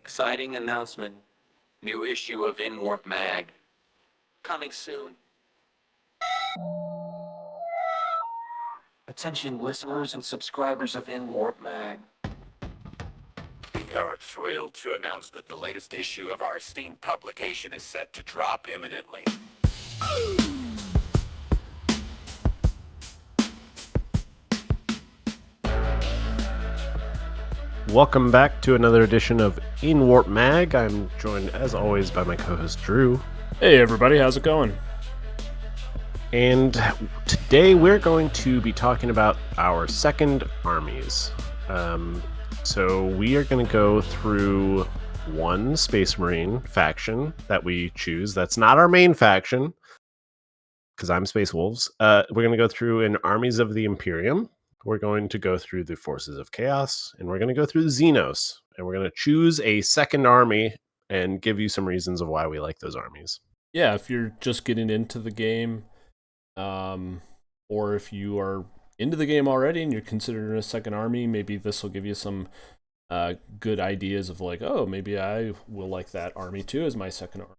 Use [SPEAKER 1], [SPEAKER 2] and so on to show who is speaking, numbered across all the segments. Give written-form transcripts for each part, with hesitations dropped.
[SPEAKER 1] Exciting announcement. New issue of Inwarp Mag. Coming soon. Attention listeners and subscribers of Inwarp Mag. We are thrilled to announce that the latest issue of our esteemed publication is set to drop imminently.
[SPEAKER 2] Welcome back to another edition of Inwarp Mag. I'm joined, as always, by my co-host, Drew.
[SPEAKER 3] Hey everybody, how's it going?
[SPEAKER 2] And today we're going to be talking about our second armies. So we are going to go through one Space Marine faction that we choose. That's not our main faction, because I'm Space Wolves. We're going to go through an Armies of the Imperium. We're going to go through the Forces of Chaos, and we're going to go through the Xenos, and we're going to choose a second army and give you some reasons of why we like those armies.
[SPEAKER 3] Yeah, if you're just getting into the game, or if you are into the game already and you're considering a second army, maybe this will give you some good ideas of like, oh, maybe I will like that army too as my second army.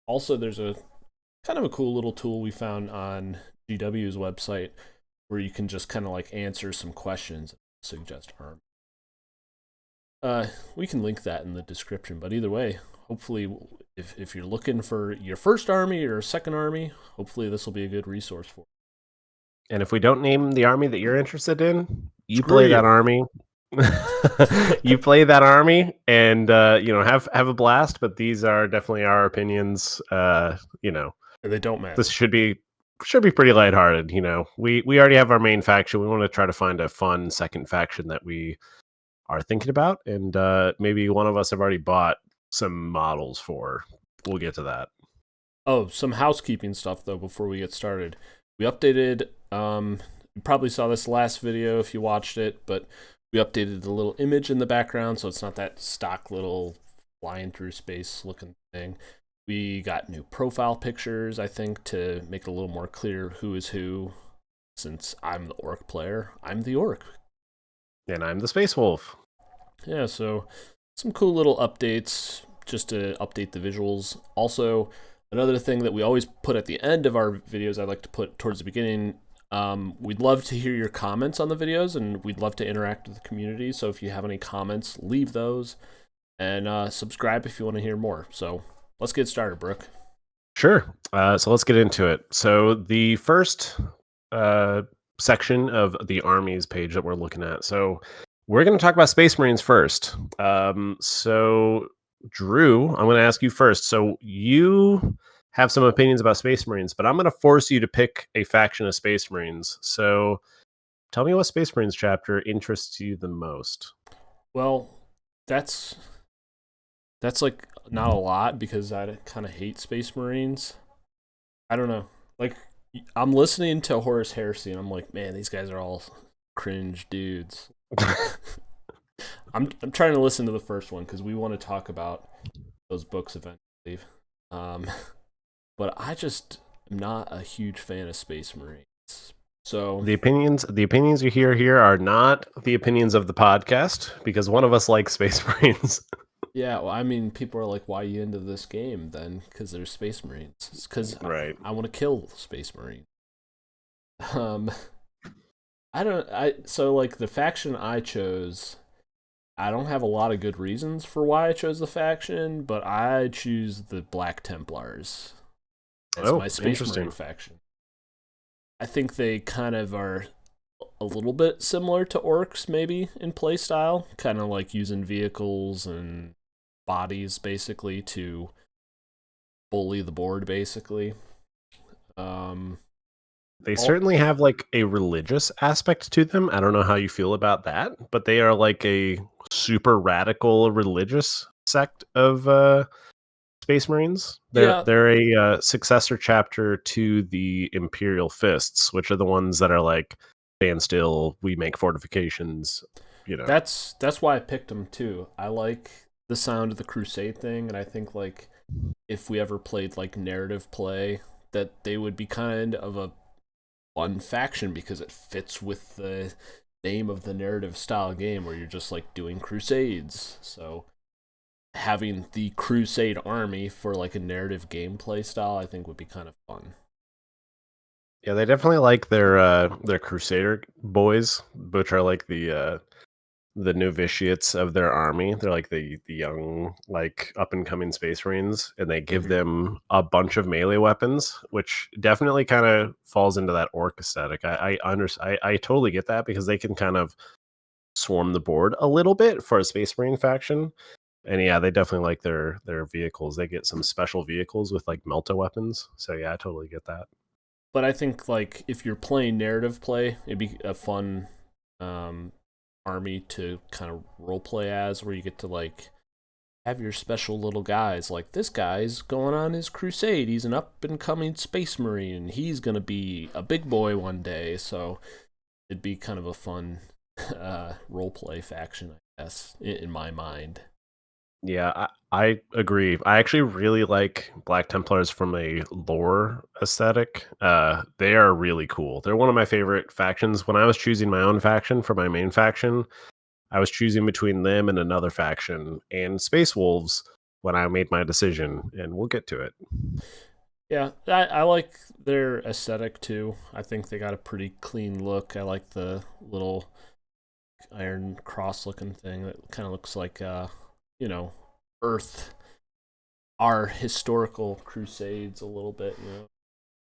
[SPEAKER 3] Also, there's a kind of a cool little tool we found on GW's website where you can just kind of like answer some questions and suggest army. We can link that in the description, but either way, hopefully if you're looking for your first army or second army, hopefully this will be a good resource for you.
[SPEAKER 2] And if we don't name the army that you're interested in, you play that army. You play that army and have a blast, but these are definitely our opinions.
[SPEAKER 3] They don't matter.
[SPEAKER 2] This should be pretty lighthearted. We already have our main faction. We want to try to find a fun second faction that we are thinking about, and maybe one of us have already bought some models for. We'll get to that.
[SPEAKER 3] Oh, some housekeeping stuff though before we get started. We updated, you probably saw this last video if you watched it, but we updated the little image in the background so it's not that stock little flying through space looking thing. We got new profile pictures, I think, to make it a little more clear who is who. Since I'm the orc player, I'm the orc.
[SPEAKER 2] And I'm the Space Wolf.
[SPEAKER 3] Yeah, so some cool little updates just to update the visuals. Also, another thing that we always put at the end of our videos, I'd like to put towards the beginning, we'd love to hear your comments on the videos, and we'd love to interact with the community. So if you have any comments, leave those, and subscribe if you want to hear more. So let's get started, Brooke.
[SPEAKER 2] Sure. So let's get into it. So the first section of the armies page that we're looking at. So we're going to talk about Space Marines first. So Drew, I'm going to ask you first. So you have some opinions about Space Marines, but I'm going to force you to pick a faction of Space Marines. So tell me what Space Marines chapter interests you the most.
[SPEAKER 3] Well, that's like not a lot because I kind of hate Space Marines. I don't know. Like, I'm listening to Horus Heresy and I'm like, man, these guys are all cringe dudes. I'm trying to listen to the first one because we want to talk about those books eventually. But I just am not a huge fan of Space Marines. So
[SPEAKER 2] the opinions you hear here are not the opinions of the podcast because one of us likes Space Marines.
[SPEAKER 3] Yeah, well, I mean, people are like, why are you into this game then? Because there's Space Marines. It's because
[SPEAKER 2] right.
[SPEAKER 3] I want to kill Space Marines. So like the faction I chose, I don't have a lot of good reasons for why I chose the faction, but I choose the Black Templars as my Space Marine faction. I think they kind of are a little bit similar to orcs, maybe in playstyle, kind of like using vehicles and bodies basically to bully the board. Basically,
[SPEAKER 2] they certainly have like a religious aspect to them. I don't know how you feel about that, but they are like a super radical religious sect of Space Marines. They're a successor chapter to the Imperial Fists, which are the ones that are like stand still, we make fortifications.
[SPEAKER 3] That's why I picked them too. I like the sound of the Crusade thing, and I think like if we ever played like narrative play, that they would be kind of a fun faction because it fits with the name of the narrative style game where you're just like doing crusades. So having the Crusade army for like a narrative gameplay style, I think would be kind of fun.
[SPEAKER 2] Yeah, they definitely like their Crusader boys, which are like the novitiates of their army. They're like the young, like up and coming Space Marines, and they give them a bunch of melee weapons, which definitely kind of falls into that orc aesthetic. I totally get that because they can kind of swarm the board a little bit for a Space Marine faction. And yeah, they definitely like their vehicles. They get some special vehicles with like melta weapons. So yeah, I totally get that.
[SPEAKER 3] But I think like if you're playing narrative play, it'd be a fun army to kind of role play as, where you get to like have your special little guys. Like this guy's going on his crusade. He's an up and coming Space Marine. He's gonna be a big boy one day. So it'd be kind of a fun role play faction, I guess, in my mind.
[SPEAKER 2] Yeah, I agree. I actually really like Black Templars from a lore aesthetic. They are really cool. They're one of my favorite factions. When I was choosing my own faction for my main faction, I was choosing between them and another faction and Space Wolves when I made my decision, and we'll get to it.
[SPEAKER 3] Yeah, I like their aesthetic too. I think they got a pretty clean look. I like the little iron cross looking thing that kind of looks like Earth, our historical crusades a little bit,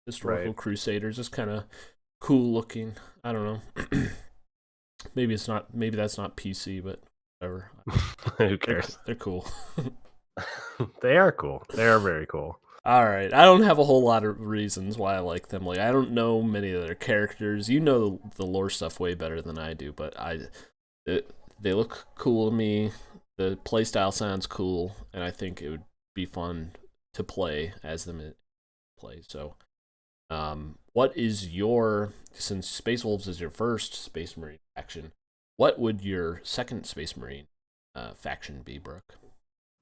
[SPEAKER 3] historical
[SPEAKER 2] Right.
[SPEAKER 3] crusaders, just kind of cool looking. I don't know. Maybe it's not. Maybe that's not PC, but whatever.
[SPEAKER 2] Who cares?
[SPEAKER 3] They're cool.
[SPEAKER 2] They are cool. They are very cool.
[SPEAKER 3] All right, I don't have a whole lot of reasons why I like them. Like I don't know many of their characters. You know the lore stuff way better than I do, but they look cool to me. The playstyle sounds cool, and I think it would be fun to play as them play. So, what is your, since Space Wolves is your first Space Marine faction, what would your second Space Marine faction be, Brooke?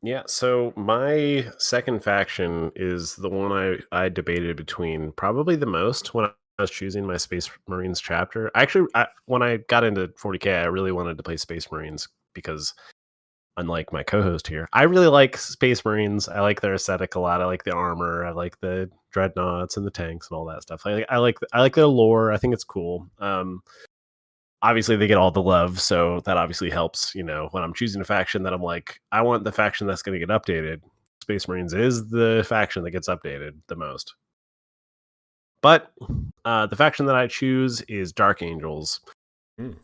[SPEAKER 2] Yeah, so my second faction is the one I debated between probably the most when I was choosing my Space Marines chapter. When I got into 40K, I really wanted to play Space Marines because, unlike my co-host here, I really like Space Marines. I like their aesthetic a lot. I like the armor. I like the dreadnoughts and the tanks and all that stuff. I like their lore. I think it's cool. Obviously they get all the love, so that obviously helps. When I'm choosing a faction that I'm like, I want the faction that's going to get updated. Space Marines is the faction that gets updated the most. But the faction that I choose is Dark Angels. They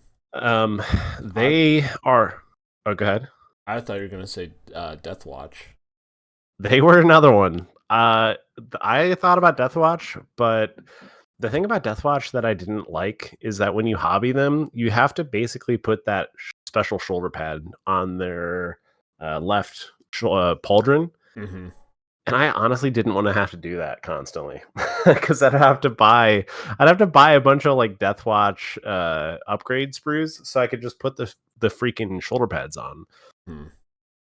[SPEAKER 2] are. Oh, go ahead.
[SPEAKER 3] I thought you were gonna say Death Watch.
[SPEAKER 2] They were another one. I thought about Death Watch, but the thing about Death Watch that I didn't like is that when you hobby them, you have to basically put that special shoulder pad on their left pauldron.
[SPEAKER 3] Mm-hmm.
[SPEAKER 2] And I honestly didn't want to have to do that constantly because I'd have to buy a bunch of like Death Watch upgrade sprues so I could just put the freaking shoulder pads on.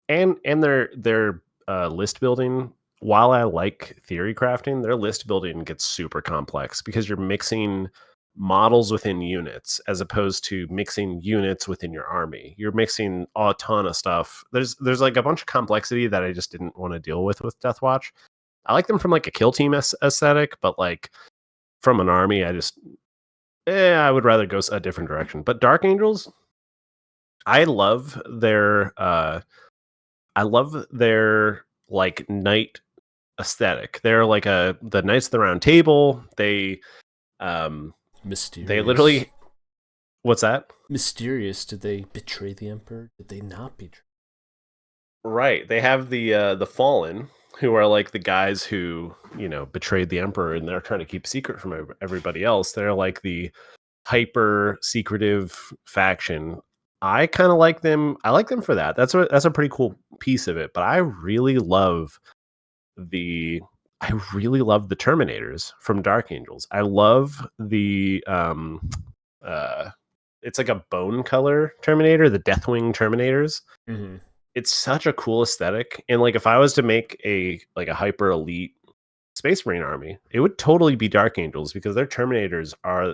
[SPEAKER 2] And their list building, while I like theory crafting, their list building gets super complex because you're mixing models within units as opposed to mixing units within your army. You're mixing a ton of stuff. There's like a bunch of complexity that I just didn't want to deal with Death Watch. I like them from like a kill team aesthetic, but like from an army, I would rather go a different direction. But Dark Angels, I love their like knight aesthetic. They're like the Knights of the Round Table.
[SPEAKER 3] Mysterious.
[SPEAKER 2] They literally. What's that?
[SPEAKER 3] Mysterious. Did they betray the Emperor? Did they not betray?
[SPEAKER 2] Right. They have the Fallen, who are like the guys who betrayed the Emperor, and they're trying to keep secret from everybody else. They're like the hyper secretive faction. I kind of like them. I like them for that. That's a pretty cool piece of it. But I really love the Terminators from Dark Angels. I love the it's like a bone color Terminator, the Deathwing Terminators.
[SPEAKER 3] Mm-hmm.
[SPEAKER 2] It's such a cool aesthetic. And like if I was to make a hyper elite Space Marine army, it would totally be Dark Angels because their Terminators are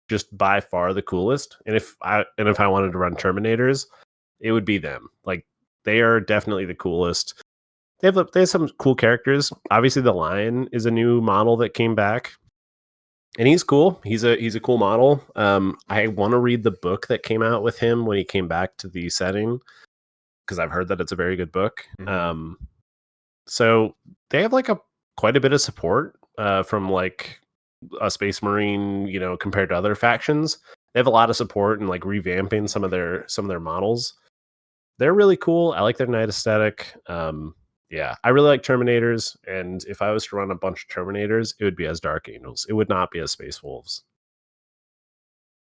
[SPEAKER 2] just by far the coolest. And if I wanted to run Terminators, it would be them. Like they are definitely the coolest. They have some cool characters. Obviously, the Lion is a new model that came back, and he's cool. He's a cool model. I want to read the book that came out with him when he came back to the setting because I've heard that it's a very good book.
[SPEAKER 3] Mhm.
[SPEAKER 2] So they have like a quite a bit of support from like a Space Marine, compared to other factions. They have a lot of support and like revamping some of their models. They're really cool. I like their night aesthetic. Yeah, I really like Terminators, and if I was to run a bunch of Terminators, it would be as Dark Angels. It would not be as Space Wolves.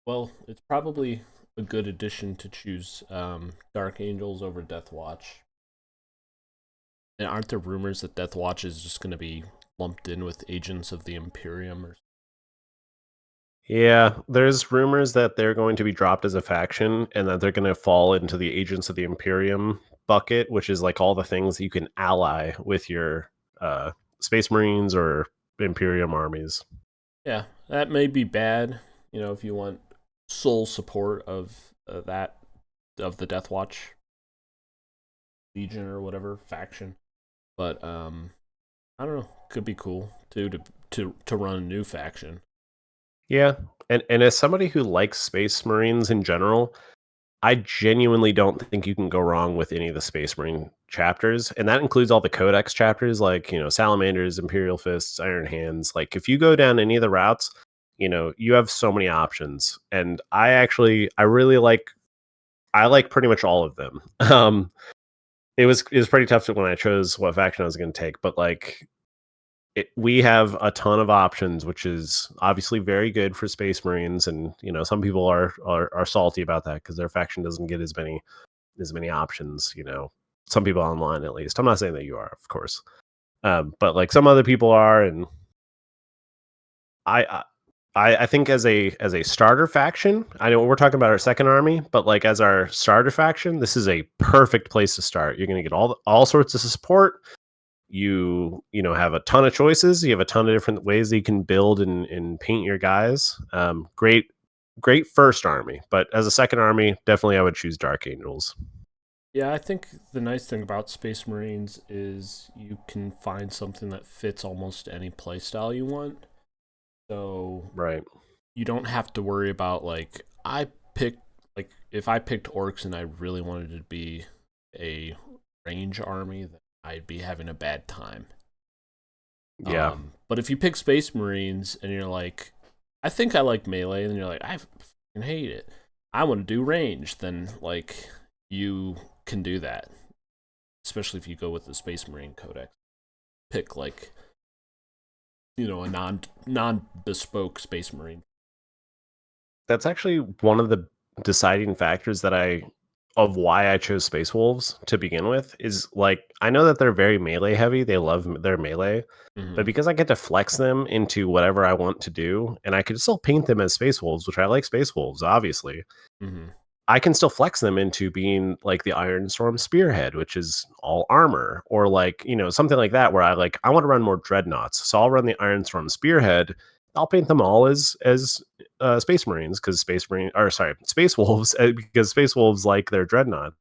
[SPEAKER 3] Well, it's probably a good addition to choose Dark Angels over Death Watch. And aren't there rumors that Death Watch is just going to be lumped in with Agents of the Imperium? Or
[SPEAKER 2] Yeah, there's rumors that they're going to be dropped as a faction and that they're going to fall into the Agents of the Imperium bucket, which is like all the things you can ally with your Space Marines or Imperium armies.
[SPEAKER 3] yeah, that may be bad. If you want sole support of that of the Death Watch Legion or whatever faction, but I don't know. Could be cool too to run a new faction.
[SPEAKER 2] Yeah, and as somebody who likes Space Marines in general, I genuinely don't think you can go wrong with any of the Space Marine chapters, and that includes all the Codex chapters, like Salamanders, Imperial Fists, Iron Hands. Like if you go down any of the routes, you have so many options, and I really like I like pretty much all of them. It was pretty tough when I chose what faction I was going to take, but like we have a ton of options, which is obviously very good for Space Marines, and some people are salty about that because their faction doesn't get as many options. Some people online, at least. I'm not saying that you are, of course, but like some other people are, and I I think as a starter faction, I know we're talking about our second army, but like as our starter faction, this is a perfect place to start. You're going to get all sorts of support. You have a ton of choices. You have a ton of different ways that you can build and paint your guys. Great first army, but as a second army, definitely I would choose Dark Angels.
[SPEAKER 3] Yeah, I think the nice thing about Space Marines is you can find something that fits almost any playstyle you want. So
[SPEAKER 2] Right.
[SPEAKER 3] you don't have to worry about like if I picked orcs and I really wanted it to be a range army, then I'd be having a bad time.
[SPEAKER 2] Yeah.
[SPEAKER 3] But if you pick Space Marines and you're like, I think I like melee, and you're like, I fucking hate it. I want to do range, then like you can do that. Especially if you go with the Space Marine Codex. Pick like a non bespoke Space Marine.
[SPEAKER 2] That's actually one of the deciding factors of why I chose Space Wolves to begin with is like I know that they're very melee heavy. They love their melee, but
[SPEAKER 3] Mm-hmm.
[SPEAKER 2] because I get to flex them into whatever I want to do, and I could still paint them as Space Wolves, which I like Space Wolves, obviously.
[SPEAKER 3] Mm-hmm.
[SPEAKER 2] I can still flex them into being like the Iron Storm Spearhead, which is all armor, or like, something like that where I want to run more dreadnoughts. So I'll run the Iron Storm Spearhead. I'll paint them all as Space Marines because Space Wolves because Space Wolves like their dreadnoughts.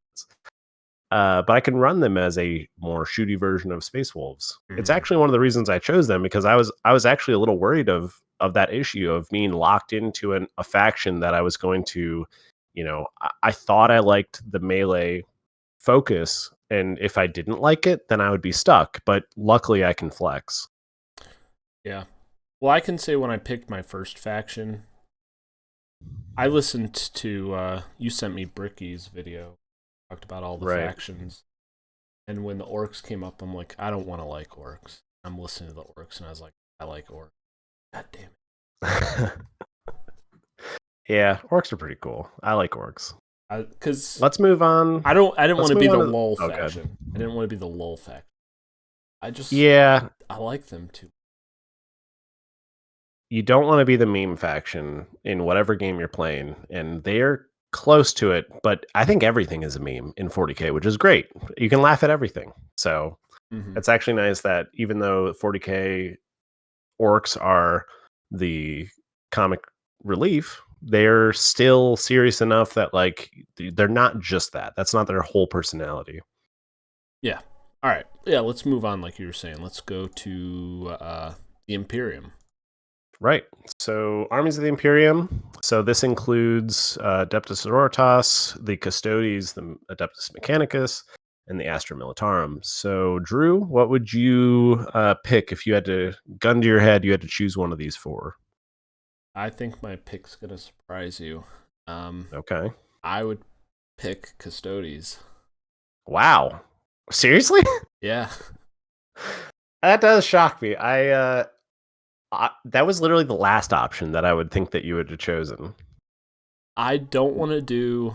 [SPEAKER 2] But I can run them as a more shooty version of Space Wolves. It's
[SPEAKER 3] Mm-hmm.
[SPEAKER 2] actually one of the reasons I chose them because I was actually a little worried of that issue of being locked into a faction that I was going to, I thought I liked the melee focus, and if I didn't like it, then I would be stuck. But luckily, I can flex.
[SPEAKER 3] Yeah. Well, I can say when I picked my first faction, I listened to you sent me Bricky's video, talked about all the
[SPEAKER 2] Right.
[SPEAKER 3] factions, and when the orcs came up, I'm like, I don't want to like orcs. I'm listening to the orcs, and I was like, I like orcs. God damn it.
[SPEAKER 2] Yeah, orcs are pretty cool. I like orcs.
[SPEAKER 3] Because
[SPEAKER 2] Let's move on.
[SPEAKER 3] I didn't
[SPEAKER 2] Let's
[SPEAKER 3] want to
[SPEAKER 2] move
[SPEAKER 3] be
[SPEAKER 2] on
[SPEAKER 3] the
[SPEAKER 2] to
[SPEAKER 3] lull
[SPEAKER 2] oh, good.
[SPEAKER 3] faction. I didn't want to be the lull faction.
[SPEAKER 2] Yeah,
[SPEAKER 3] I like them too.
[SPEAKER 2] you don't want to be the meme faction in whatever game you're playing, and they're close to it. But I think everything is a meme in 40k, which is great. You can laugh at everything. So
[SPEAKER 3] Mm-hmm.
[SPEAKER 2] it's actually nice that even though 40k orcs are the comic relief, they're still serious enough that like they're not just that. That's not their whole personality.
[SPEAKER 3] Yeah. All right. Yeah, let's move on like you were saying. Let's go to the Imperium.
[SPEAKER 2] Right. So, armies of the Imperium. So, this includes Adeptus Sororitas, the Custodes, the Adeptus Mechanicus, and the Astra Militarum. So, Drew, what would you pick if you had to, gun to your head, you had to choose one of these four?
[SPEAKER 3] I think my pick's gonna surprise you.
[SPEAKER 2] Okay.
[SPEAKER 3] I would pick Custodes.
[SPEAKER 2] Wow. Seriously?
[SPEAKER 3] Yeah.
[SPEAKER 2] That does shock me. That was literally the last option that I would think that you would have chosen.
[SPEAKER 3] I don't want to do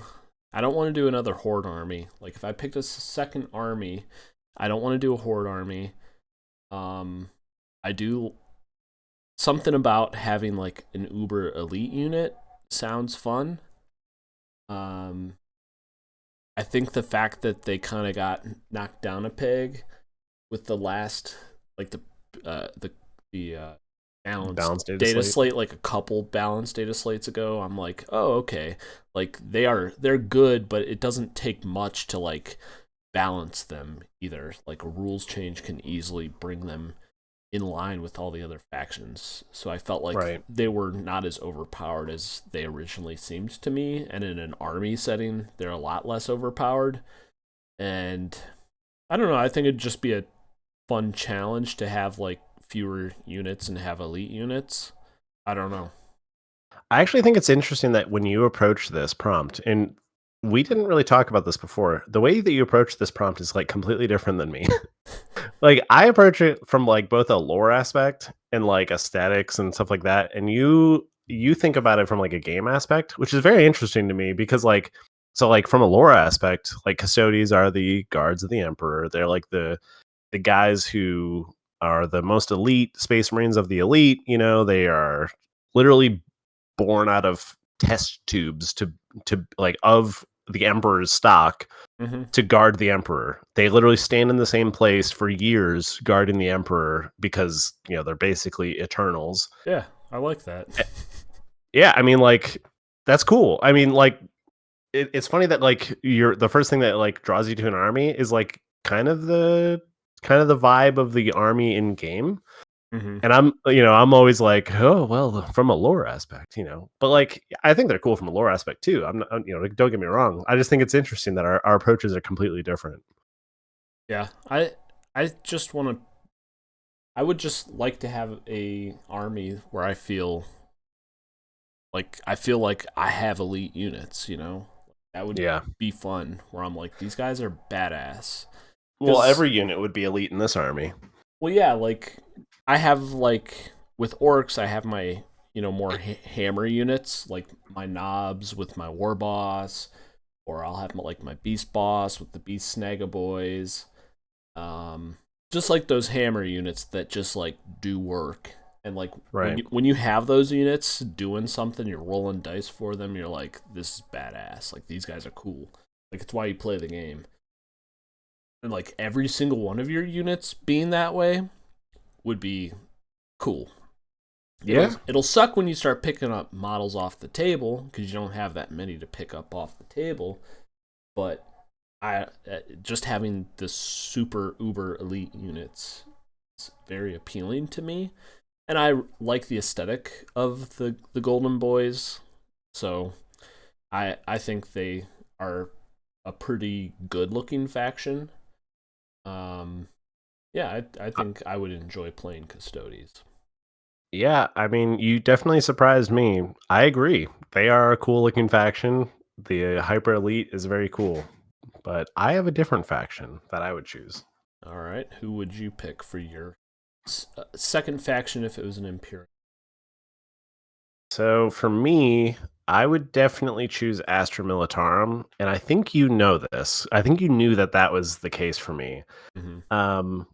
[SPEAKER 3] another horde army. Like if I picked a second army, I don't want to do a horde army. I do something about having like an uber elite unit sounds fun. Um I think the fact that they kind of got knocked down a peg with the last like the balanced
[SPEAKER 2] Balanced data
[SPEAKER 3] data
[SPEAKER 2] slate.
[SPEAKER 3] slate, like a couple balanced data slates ago, I'm like, oh okay, like they're good, but it doesn't take much to like balance them either. Like a rules change can easily bring them in line with all the other factions. So I felt like
[SPEAKER 2] Right.
[SPEAKER 3] they were not as overpowered as they originally seemed to me. And in an army setting, they're a lot less overpowered. And I don't know, I think it'd just be a fun challenge to have like fewer units and have elite units. I don't know.
[SPEAKER 2] I actually think it's interesting that when you approach this prompt, and we didn't really talk about this before, the way that you approach this prompt is like completely different than me. Like I approach it from like both a lore aspect and like aesthetics and stuff like that, and you think about it from like a game aspect, which is very interesting to me because like so like from a lore aspect, like Custodes are the guards of the Emperor. They're like the guys who are the most elite space marines of the elite. You know, they are literally born out of test tubes to like of the Emperor's stock
[SPEAKER 3] Mm-hmm.
[SPEAKER 2] to guard the Emperor. They literally stand in the same place for years guarding the Emperor because, you know, they're basically Eternals.
[SPEAKER 3] Yeah, I like that.
[SPEAKER 2] Yeah, I mean, like, that's cool. I mean, like, it's funny that like you're the first thing that like draws you to an army is like kind of the vibe of the army in game.
[SPEAKER 3] Mm-hmm.
[SPEAKER 2] And I'm always like, oh well, from a lore aspect, but like I think they're cool from a lore aspect too. I'm not, like, don't get me wrong. I just think it's interesting that our approaches are completely different.
[SPEAKER 3] Yeah, I just want to. I would just like to have a army where I feel like I have elite units. That would
[SPEAKER 2] Yeah.
[SPEAKER 3] be fun. Where I'm like, these guys are badass.
[SPEAKER 2] Well,
[SPEAKER 3] 'Cause-
[SPEAKER 2] every unit would be elite in this army.
[SPEAKER 3] well, yeah, like I have like with orcs, I have my more hammer units, like my knobs with my war boss, or I'll have like my beast boss with the beast snagga boys. Um, just like those hammer units that just like do work. And like
[SPEAKER 2] Right.
[SPEAKER 3] when you have those units doing something, you're rolling dice for them. You're like, this is badass. Like these guys are cool. Like it's why you play the game. And like every single one of your units being that way would be cool.
[SPEAKER 2] Yeah.
[SPEAKER 3] It'll suck when you start picking up models off the table because you don't have that many to pick up off the table. But I just having the super uber elite units is very appealing to me, and I like the aesthetic of the Golden Boys. So I think they are a pretty good looking faction. Yeah, I think I would enjoy playing Custodes.
[SPEAKER 2] Yeah, I mean, you definitely surprised me. I agree. They are a cool looking faction. The hyper elite is very cool. But I have a different faction that I would choose.
[SPEAKER 3] All right, who would you pick for your second faction if it was an Imperium?
[SPEAKER 2] So for me, I would definitely choose Astra Militarum, and I think you know this. I think you knew that that was the case for me.
[SPEAKER 3] Mm-hmm.
[SPEAKER 2] Um,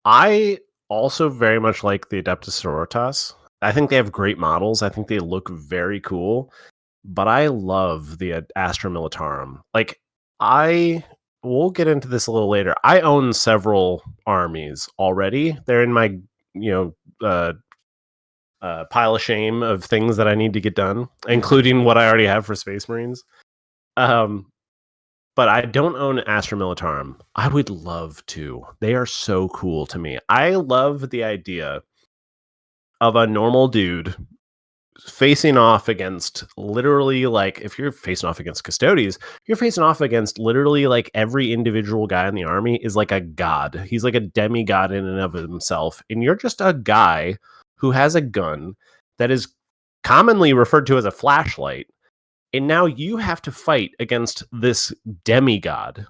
[SPEAKER 2] I also very much like the Adeptus Sororitas. I think they have great models. I think they look very cool, but I love the Astra Militarum. Like I we'll get into this a little later. I own several armies already. They're in my, you pile of shame of things that I need to get done, including what I already have for Space Marines. Um, but I don't own Astra Militarum. I would love to. They are so cool to me. I love the idea of a normal dude facing off against literally, like, if you're facing off against Custodes, you're facing off against literally like every individual guy in the army is like a god. He's like a demigod in and of himself. And you're just a guy who has a gun that is commonly referred to as a flashlight. And now you have to fight against this demigod.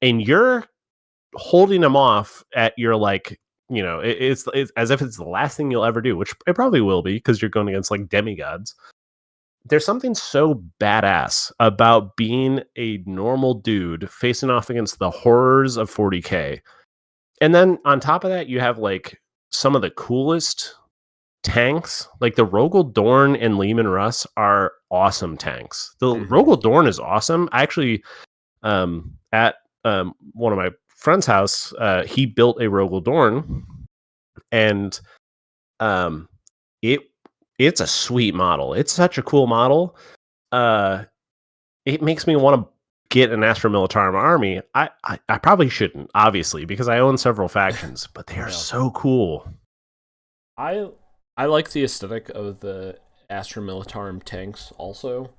[SPEAKER 2] And you're holding him off at your, like, it's as if it's the last thing you'll ever do, which it probably will be because you're going against like demigods. There's something so badass about being a normal dude facing off against the horrors of 40K. And then on top of that, you have like some of the coolest tanks. Like the Rogel Dorn and Lehman Russ are awesome tanks. The Rogel Dorn is awesome. I actually, at one of my friend's house, he built a Rogel Dorn, and it's a sweet model. It's such a cool model. It makes me want to get an Astra Militarum army. I probably shouldn't, obviously, because I own several factions, but they are so cool.
[SPEAKER 3] I like the aesthetic of the Astra Militarum tanks also.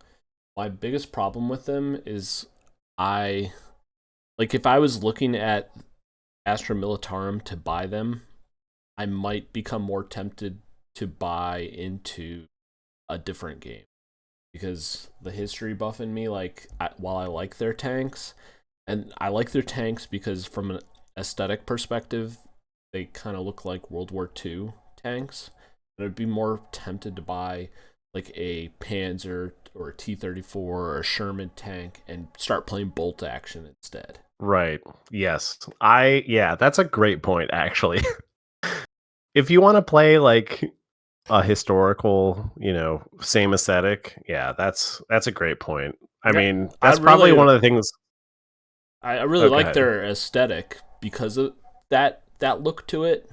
[SPEAKER 3] My biggest problem with them is if I was looking at Astra Militarum to buy them, I might become more tempted to buy into a different game. Because the history buff in me, while I like their tanks, and I like their tanks because from an aesthetic perspective, they kind of look like World War II tanks. But I'd be more tempted to buy like a Panzer or a T-34 or a Sherman tank and start playing bolt action instead.
[SPEAKER 2] Right. Yes. That's a great point, actually. If you want to play like a historical, same aesthetic, that's a great point. I mean, that's probably one of the things.
[SPEAKER 3] I really like their aesthetic because of that look to it,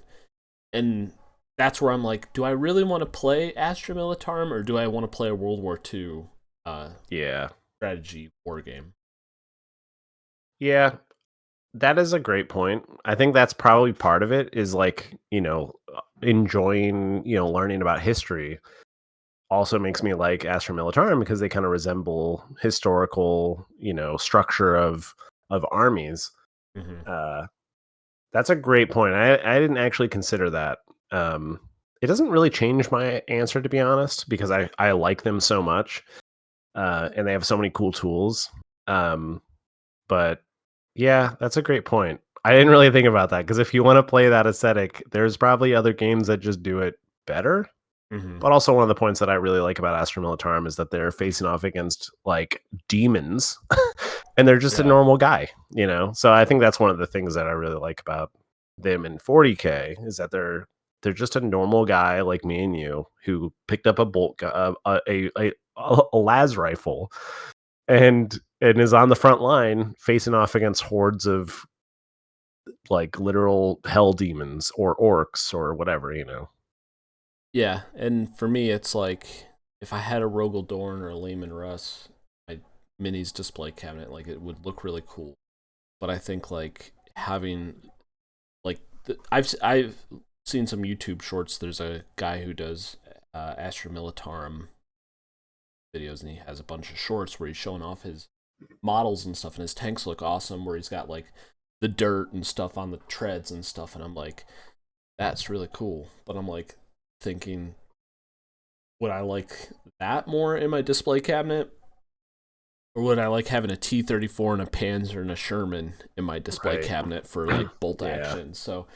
[SPEAKER 3] and that's where I'm like, do I really want to play Astra Militarum or do I want to play a World War II strategy war game?
[SPEAKER 2] Yeah, that is a great point. I think that's probably part of it is like, enjoying, learning about history also makes me like Astra Militarum because they kind of resemble historical, structure of armies.
[SPEAKER 3] Mm-hmm.
[SPEAKER 2] That's a great point. I didn't actually consider that. It doesn't really change my answer, to be honest, because I like them so much, and they have so many cool tools. But yeah, that's a great point. I didn't really think about that because if you want to play that aesthetic, there's probably other games that just do it better.
[SPEAKER 3] Mm-hmm.
[SPEAKER 2] But also one of the points that I really like about Astra Militarum is that they're facing off against like demons and they're just a normal guy, So I think that's one of the things that I really like about them in 40K is that they're just a normal guy like me and you who picked up a bolt a las rifle and is on the front line facing off against hordes of like literal hell demons or orcs or whatever,
[SPEAKER 3] Yeah, and for me, it's like if I had a Rogel Dorn or a Lehman Russ, my minis display cabinet, like it would look really cool. But I think like having like I've seen some YouTube shorts. There's a guy who does Astra Militarum videos, and he has a bunch of shorts where he's showing off his models and stuff, and his tanks look awesome. Where he's got like the dirt and stuff on the treads and stuff, and I'm like, that's really cool. But I'm like thinking, would I like that more in my display cabinet, or would I like having a T-34 and a Panzer and a Sherman in my display cabinet for like bolt action? So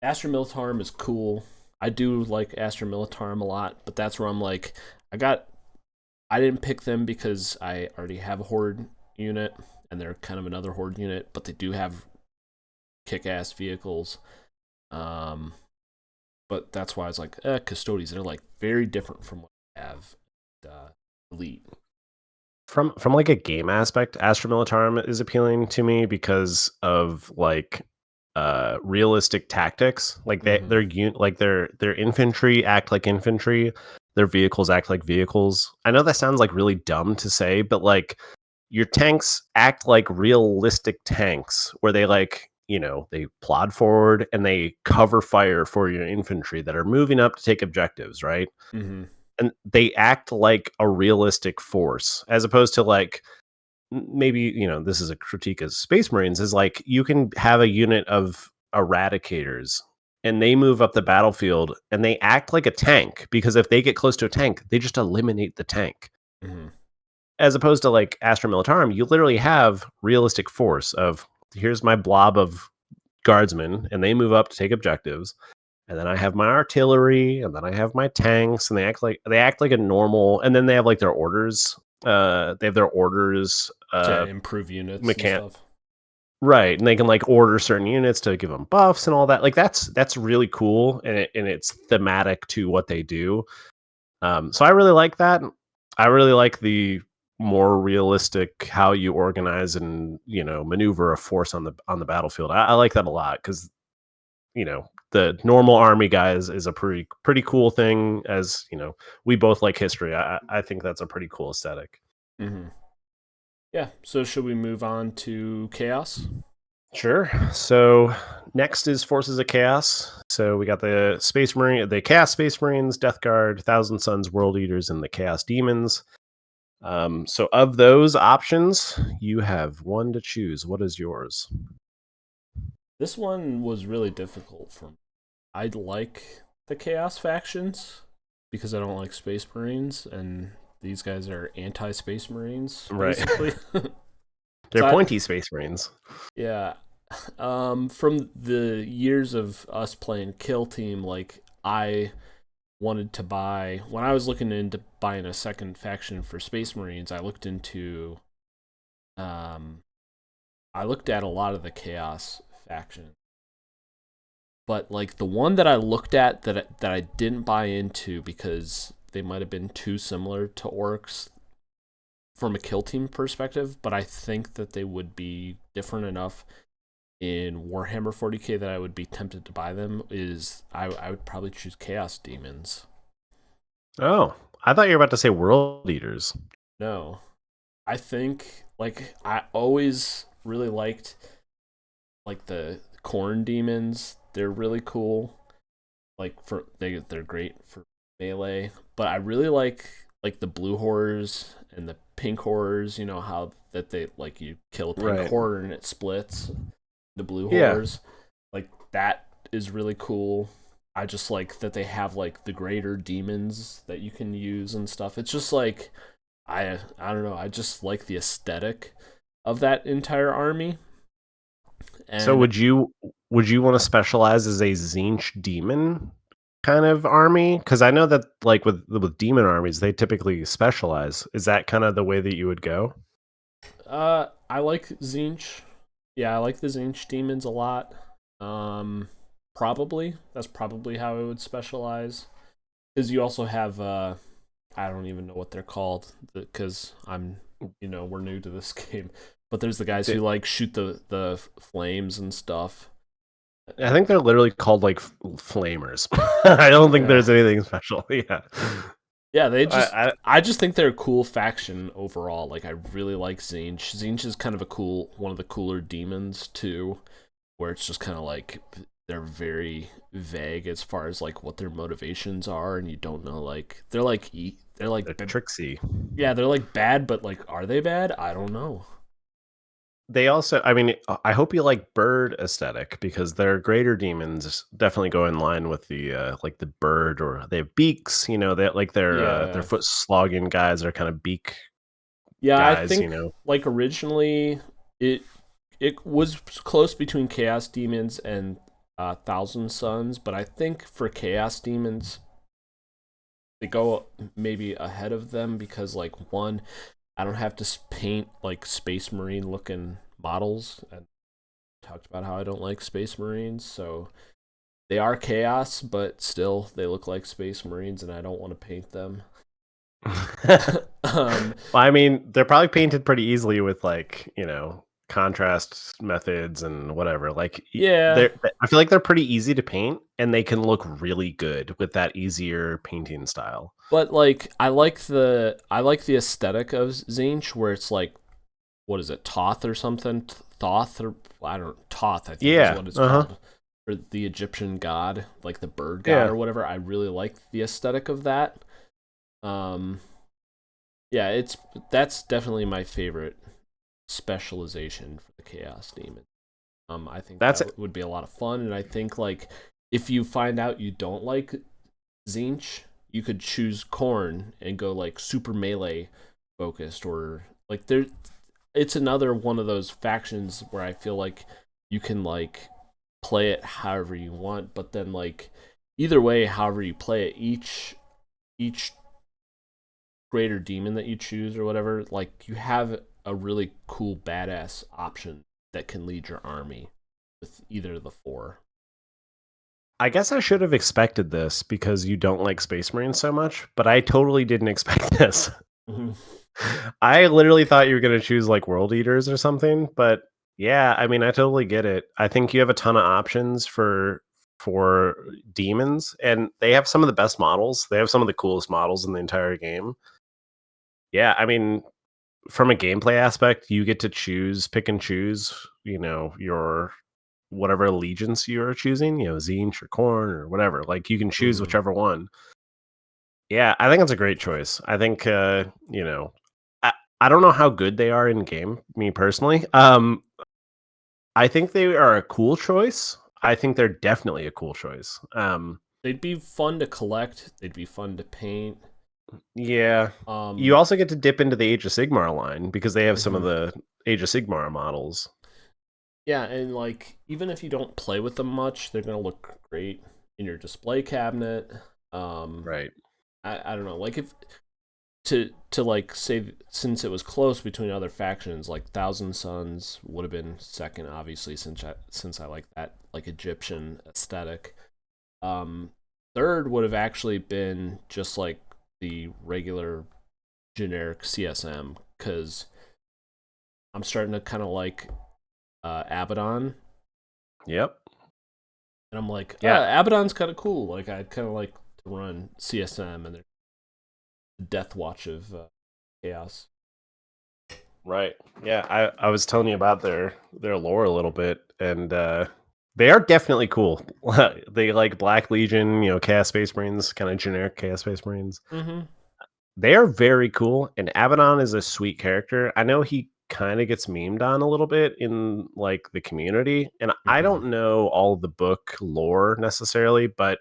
[SPEAKER 3] Astra Militarum is cool. I do like Astra Militarum a lot, but that's where I'm like, I didn't pick them because I already have a Horde unit, and they're kind of another Horde unit, but they do have kick-ass vehicles. But that's why I was like, Custodes, they're like very different from what I have. Elite.
[SPEAKER 2] From like a game aspect, Astra Militarum is appealing to me because of like realistic tactics. Like their infantry act like infantry, their vehicles act like vehicles. I know that sounds like really dumb to say, but like your tanks act like realistic tanks, where they like, they plod forward and they cover fire for your infantry that are moving up to take objectives, right?
[SPEAKER 3] Mm-hmm.
[SPEAKER 2] And they act like a realistic force, as opposed to like, maybe, this is a critique of Space Marines, is like you can have a unit of eradicators and they move up the battlefield and they act like a tank, because if they get close to a tank, they just eliminate the tank.
[SPEAKER 3] Mm-hmm.
[SPEAKER 2] As opposed to like Astra Militarum, you literally have realistic force of, here's my blob of guardsmen and they move up to take objectives. And then I have my artillery, and then I have my tanks, and they act like a normal. And then they have like their orders. They have their orders
[SPEAKER 3] To improve units and stuff.
[SPEAKER 2] right, and they can like order certain units to give them buffs and all that. Like that's really cool, and it's thematic to what they do. So I really like that. I really like the more realistic how you organize and maneuver a force on the battlefield. I like that a lot, because the normal army guys is a pretty cool thing. As we both like history. I think that's a pretty cool aesthetic.
[SPEAKER 3] Mm-hmm. Yeah. So should we move on to Chaos?
[SPEAKER 2] Sure. So next is Forces of Chaos. So we got the Chaos Space Marines, Death Guard, Thousand Suns, World Eaters, and the Chaos Demons. So of those options, you have one to choose. What is yours?
[SPEAKER 3] This one was really difficult for me. I like the Chaos factions because I don't like Space Marines, and these guys are anti-Space Marines, basically.
[SPEAKER 2] Right. They're pointy Space Marines.
[SPEAKER 3] Yeah. From the years of us playing Kill Team, like, I wanted to buy... When I was looking into buying a second faction for Space Marines, I looked into... I looked at a lot of the Chaos faction. But, like, the one that I looked at that I didn't buy into because they might have been too similar to Orcs from a Kill Team perspective, but I think that they would be different enough in Warhammer 40K that I would be tempted to buy them, is I would probably choose Chaos Demons.
[SPEAKER 2] Oh, I thought you were about to say World Eaters.
[SPEAKER 3] No. I think, like, I always really liked, like, the Corn Demons. They're really cool. Like, they're great for melee. But I really like the blue horrors and the pink horrors. You know how that they, like, you kill a pink horror and it splits. The blue horrors. Like, that is really cool. I just like that they have, like, the greater demons that you can use and stuff. It's just like, I don't know, I just like the aesthetic of that entire army. And
[SPEAKER 2] so would you want to specialize as a Tzeentch demon kind of army? Because I know that, like, with demon armies, they typically specialize. Is that kind of the way that you would go?
[SPEAKER 3] I like Tzeentch. Yeah, I like the Tzeentch demons a lot. Probably that's probably how I would specialize. Because you also have I don't even know what they're called, because we're new to this game. But there's the guys who like shoot the flames and stuff.
[SPEAKER 2] I think they're literally called like flamers. I don't think there's anything special. Yeah.
[SPEAKER 3] Yeah, I just think they're a cool faction overall. Like, I really like Tzeentch. Tzeentch is kind of one of the cooler demons too, where it's just kind of like they're very vague as far as like what their motivations are, and you don't know, like they're
[SPEAKER 2] tricksy.
[SPEAKER 3] Yeah, they're like bad, but like, are they bad? I don't know.
[SPEAKER 2] They also, I mean, I hope you like bird aesthetic, because their greater demons definitely go in line with the like the bird, or they have beaks. They like their foot slogging guys are kind of beak.
[SPEAKER 3] Yeah,
[SPEAKER 2] guys,
[SPEAKER 3] I think like originally it was close between Chaos Demons and Thousand Suns, but I think for Chaos Demons they go maybe ahead of them, because like, one, I don't have to paint like Space Marine looking models, and talked about how I don't like Space Marines, so they are Chaos, but still they look like Space Marines, and I don't want to paint them.
[SPEAKER 2] Well, I mean, they're probably painted pretty easily with like contrast methods and whatever. Like,
[SPEAKER 3] yeah,
[SPEAKER 2] I feel like they're pretty easy to paint, and they can look really good with that easier painting style.
[SPEAKER 3] But like, I like the aesthetic of Tzeentch, where it's like what is it, Thoth or something? Thoth or I don't Thoth, I think is
[SPEAKER 2] Yeah.
[SPEAKER 3] what it's
[SPEAKER 2] Uh-huh.
[SPEAKER 3] called. Or the Egyptian god, like the bird god
[SPEAKER 2] Yeah.
[SPEAKER 3] or whatever. I really like the aesthetic of that. Yeah, that's definitely my favorite specialization for the Chaos Demon. I think
[SPEAKER 2] That's
[SPEAKER 3] that would be a lot of fun, and I think like if you find out you don't like Zinch, you could choose Korn and go like super melee focused, or like there. It's another one of those factions where I feel like you can like play it however you want, but then like either way, however you play it, each greater demon that you choose or whatever, like you have a really cool badass option that can lead your army with either of the four.
[SPEAKER 2] I guess I should have expected this because you don't like Space Marines so much, but I totally didn't expect this.
[SPEAKER 3] Mm-hmm.
[SPEAKER 2] I literally thought you were going to choose like World Eaters or something, but yeah, I mean, I totally get it. I think you have a ton of options for demons, and they have some of the best models. They have some of the coolest models in the entire game. Yeah, I mean, from a gameplay aspect, you get to pick and choose, your whatever allegiance you're choosing, Zinch or Korn or whatever. Like you can choose
[SPEAKER 3] Mm-hmm.
[SPEAKER 2] whichever one. Yeah, I think it's a great choice. I think I don't know how good they are in game, me personally. I think they are a cool choice. I think they're definitely a cool choice.
[SPEAKER 3] They'd be fun to collect. They'd be fun to paint.
[SPEAKER 2] Yeah. You
[SPEAKER 3] Um,
[SPEAKER 2] also get to dip into the Age of Sigmar line because they have some of
[SPEAKER 3] mhm.
[SPEAKER 2] the Age of Sigmar models.
[SPEAKER 3] Yeah, and like even if you don't play with them much, they're gonna look great in your display cabinet. Um,
[SPEAKER 2] Right.
[SPEAKER 3] I don't know, like if to like say since it was close between other factions, like Thousand Sons would have been second, obviously, since I like that like Egyptian aesthetic. Um, Third would have actually been just like the regular generic CSM because I'm starting to kind of like Abaddon,
[SPEAKER 2] Yep.
[SPEAKER 3] and I'm like,
[SPEAKER 2] Yeah.
[SPEAKER 3] Abaddon's kind of cool. Like I'd kind of like to run CSM and the Death Watch of Chaos.
[SPEAKER 2] Right. Yeah, I was telling you about their lore a little bit, and they are definitely cool. They like Black Legion, Chaos Space Marines, kind of generic Chaos Space Marines.
[SPEAKER 3] Mm-hmm.
[SPEAKER 2] They are very cool, and Abaddon is a sweet character. I know he kind of gets memed on a little bit in like the community, and I
[SPEAKER 3] Mm-hmm.
[SPEAKER 2] don't know all the book lore necessarily, but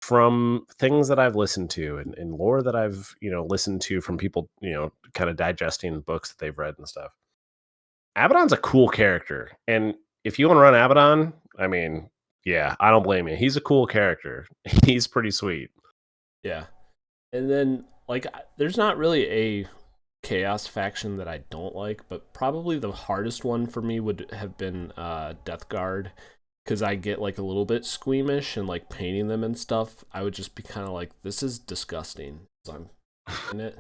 [SPEAKER 2] from things that I've listened to and lore that I've listened to from people kind of digesting books that they've read and stuff, Abaddon's a cool character, and if you want to run Abaddon, I mean, yeah, I don't blame you. He's a cool character. He's pretty sweet.
[SPEAKER 3] Yeah, and then like there's not really a Chaos faction that I don't like, but probably the hardest one for me would have been Death Guard because I get like a little bit squeamish and like painting them and stuff. I would just be kind of like, this is disgusting. So I'm in it.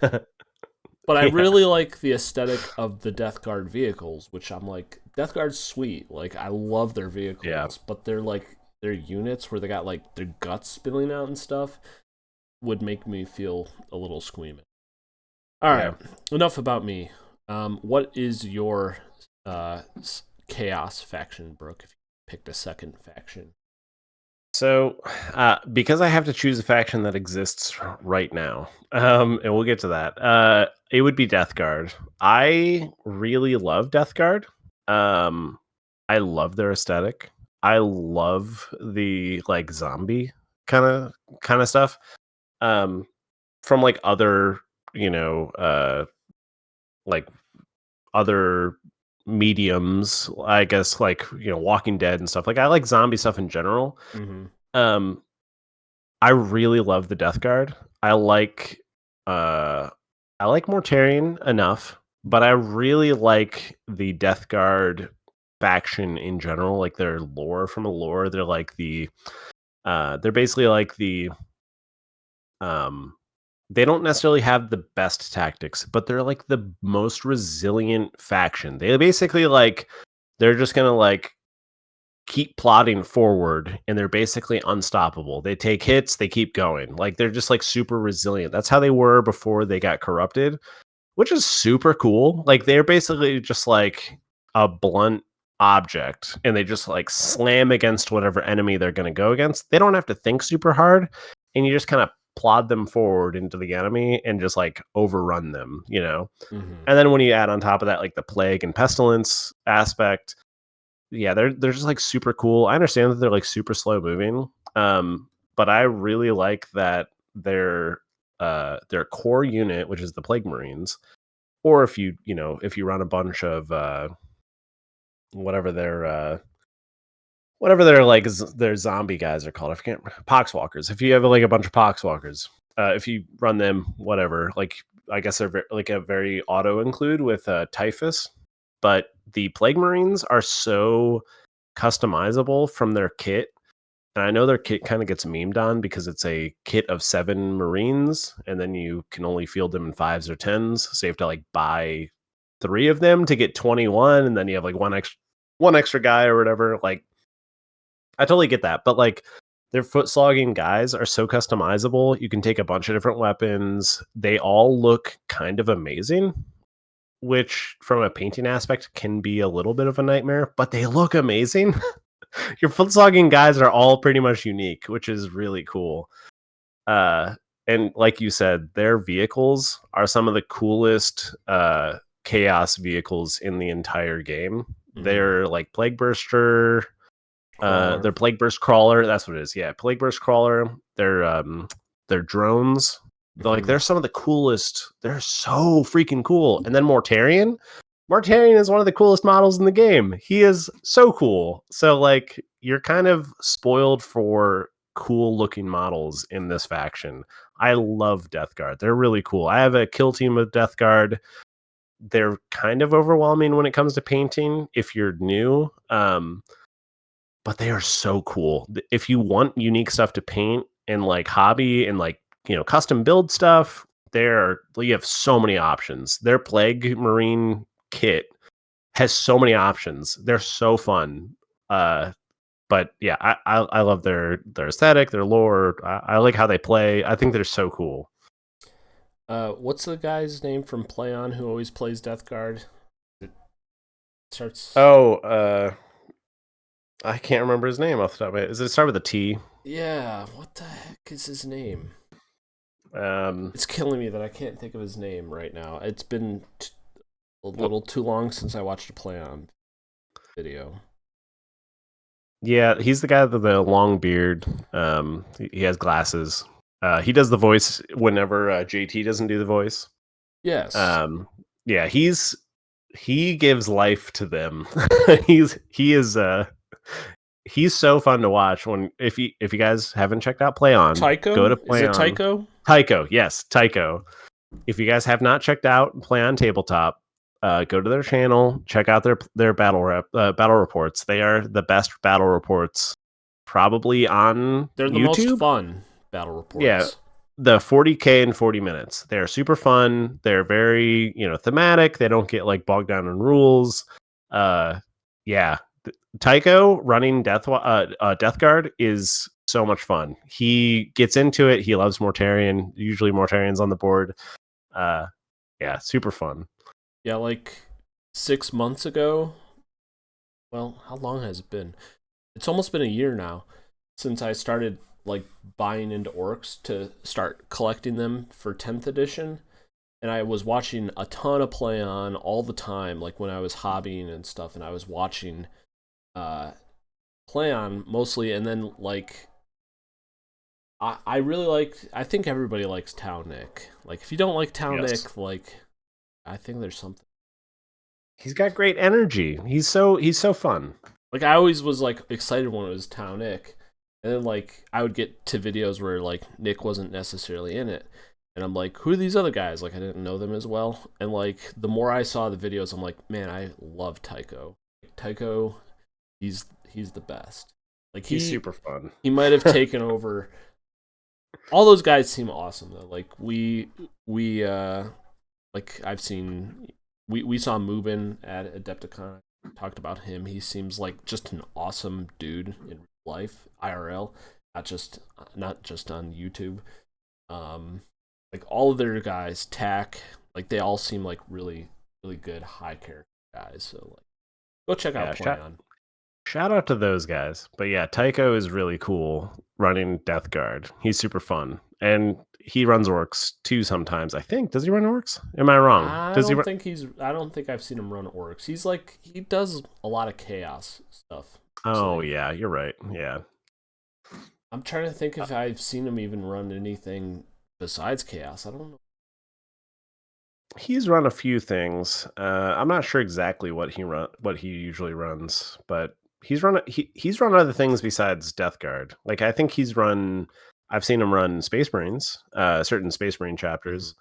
[SPEAKER 3] But I
[SPEAKER 2] Yeah,
[SPEAKER 3] really like the aesthetic of the Death Guard vehicles, which I'm like, Death Guard's sweet. Like I love their
[SPEAKER 2] yeah,
[SPEAKER 3] vehicles, but they're like their units where they got like their guts spilling out and stuff would make me feel a little squeamish. All right,
[SPEAKER 2] yeah.
[SPEAKER 3] enough about me. What is your chaos faction, Brooke? If you picked a second faction.
[SPEAKER 2] So, because I have to choose a faction that exists right now, and we'll get to that, it would be Death Guard. I really love Death Guard. Um, I love their aesthetic. I love the like zombie kind of stuff. Um, from like other, you know, like other mediums, I guess, like Walking Dead and stuff. Like I like zombie stuff in general.
[SPEAKER 3] Mm-hmm.
[SPEAKER 2] Um, I really love the Death Guard. Uh I like Mortarion enough, but I really like the Death Guard faction in general, like their lore from a lore. They're like they're basically like um they don't necessarily have the best tactics, but they're like the most resilient faction. They basically like they're just gonna like keep plodding forward and they're basically unstoppable. They take hits, they keep going. Like they're just like super resilient. That's how they were before they got corrupted. which is super cool. Like they're basically just like a blunt object, and they just like slam against whatever enemy they're going to go against. They don't have to think super hard, and you just kind of plod them forward into the enemy and just like overrun them, you know.
[SPEAKER 3] Mm-hmm.
[SPEAKER 2] And then when you add on top of that like the plague and pestilence aspect, yeah, they're just like super cool. I understand that they're like super slow moving, but I really like that their core unit, which is the plague marines, or if you run a bunch of whatever their like their zombie guys are called, I forget, poxwalkers. If you have like a bunch of poxwalkers, if you run them, whatever, like I guess they're like a very auto include with typhus, but the plague marines are so customizable from their kit. And I know their kit kind of gets memed on because it's a kit of 7 marines, and then you can only field them in 5s or 10s, so you have to like buy 3 of them to get 21, and then you have like one extra guy or whatever. Like I totally get that, but like their foot slogging guys are so customizable. You can take a bunch of different weapons. They all look kind of amazing, which from a painting aspect can be a little bit of a nightmare, but they look amazing. Your foot slogging guys are all pretty much unique, which is really cool. And like you said, their vehicles are some of the coolest chaos vehicles in the entire game.
[SPEAKER 3] Mm-hmm.
[SPEAKER 2] They're like Plague Burster, their Plague Burst Crawler. That's what it is. Yeah, Plague Burst Crawler. Their drones. Like they're some of the coolest. They're so freaking cool. And then Mortarion. Mortarion is one of the coolest models in the game. He is so cool. So like you're kind of spoiled for cool looking models in this faction. I love Death Guard. They're really cool. I have a kill team with Death Guard. They're kind of overwhelming when it comes to painting if you're new. But they are so cool. If you want unique stuff to paint and like hobby and like, custom build stuff, you have so many options. Their Plague Marine kit has so many options. They're so fun. But yeah, I love their aesthetic, their lore. I like how they play. I think they're so cool.
[SPEAKER 3] What's the guy's name from Play On who always plays Death Guard? It starts.
[SPEAKER 2] Oh, I can't remember his name off the top of my head. Does it start with a T?
[SPEAKER 3] Yeah, what the heck is his name?
[SPEAKER 2] Um,
[SPEAKER 3] It's killing me that I can't think of his name right now. It's been a little too long since I watched a Play On video.
[SPEAKER 2] Yeah, he's the guy with the long beard. He has glasses. He does the voice whenever JT doesn't do the voice.
[SPEAKER 3] Yes.
[SPEAKER 2] Yeah, he gives life to them. He's so fun to watch. If you guys haven't checked out Play On,
[SPEAKER 3] Tycho?
[SPEAKER 2] go to Play On.
[SPEAKER 3] Is it Tycho?
[SPEAKER 2] Tycho, yes, Tycho. If you guys have not checked out Play On Tabletop, go to their channel, check out their battle reports. They are the best battle reports probably on
[SPEAKER 3] They're the
[SPEAKER 2] YouTube.
[SPEAKER 3] most fun battle reports.
[SPEAKER 2] Yeah, the 40K in 40 minutes. They're super fun. They're very thematic. They don't get like bogged down in rules. Yeah, Tycho running Death Guard is so much fun. He gets into it. He loves Mortarion. Usually Mortarion's on the board. Yeah, super fun.
[SPEAKER 3] Yeah, like 6 months ago. Well, how long has it been? It's almost been a year now since I started like buying into orcs to start collecting them for 10th edition. And I was watching a ton of Play On all the time, like when I was hobbying and stuff, and I was watching Play On mostly, and then like I really liked. I think everybody likes Tau Nick. Like if you don't like Tau Nick, like I think there's something.
[SPEAKER 2] He's got great energy. He's so fun.
[SPEAKER 3] Like I always was like excited when it was Tau Nick, and then like I would get to videos where like Nick wasn't necessarily in it, and I'm like, who are these other guys? Like I didn't know them as well, and like the more I saw the videos, I'm like, man, I love Tycho. Tycho, he's the best. Like
[SPEAKER 2] he's super fun.
[SPEAKER 3] He might have taken over. All those guys seem awesome though. Like we like I've seen we saw Mubin at Adepticon. Talked about him. He seems like just an awesome dude in life, IRL, not just on YouTube. like all of their guys, tack, like they all seem like really really good high character guys. So like, go check out
[SPEAKER 2] Yeah,
[SPEAKER 3] Plan.
[SPEAKER 2] shout out to those guys. But yeah, Tycho is really cool running Death Guard. He's super fun. And he runs orcs too sometimes, I think. Does he run orcs? Am I wrong?
[SPEAKER 3] I
[SPEAKER 2] Does he
[SPEAKER 3] don't
[SPEAKER 2] run?
[SPEAKER 3] think I don't think I've seen him run orcs. He's like he does a lot of chaos stuff.
[SPEAKER 2] Oh,
[SPEAKER 3] Mostly.
[SPEAKER 2] yeah, you're right. Yeah.
[SPEAKER 3] I'm trying to think if I've seen him even run anything besides chaos. I don't know.
[SPEAKER 2] He's run a few things. I'm not sure exactly what he usually runs, but he's run other things besides Death Guard. Like I think I've seen him run Space Marines, certain Space Marine
[SPEAKER 3] Mhm.
[SPEAKER 2] chapters.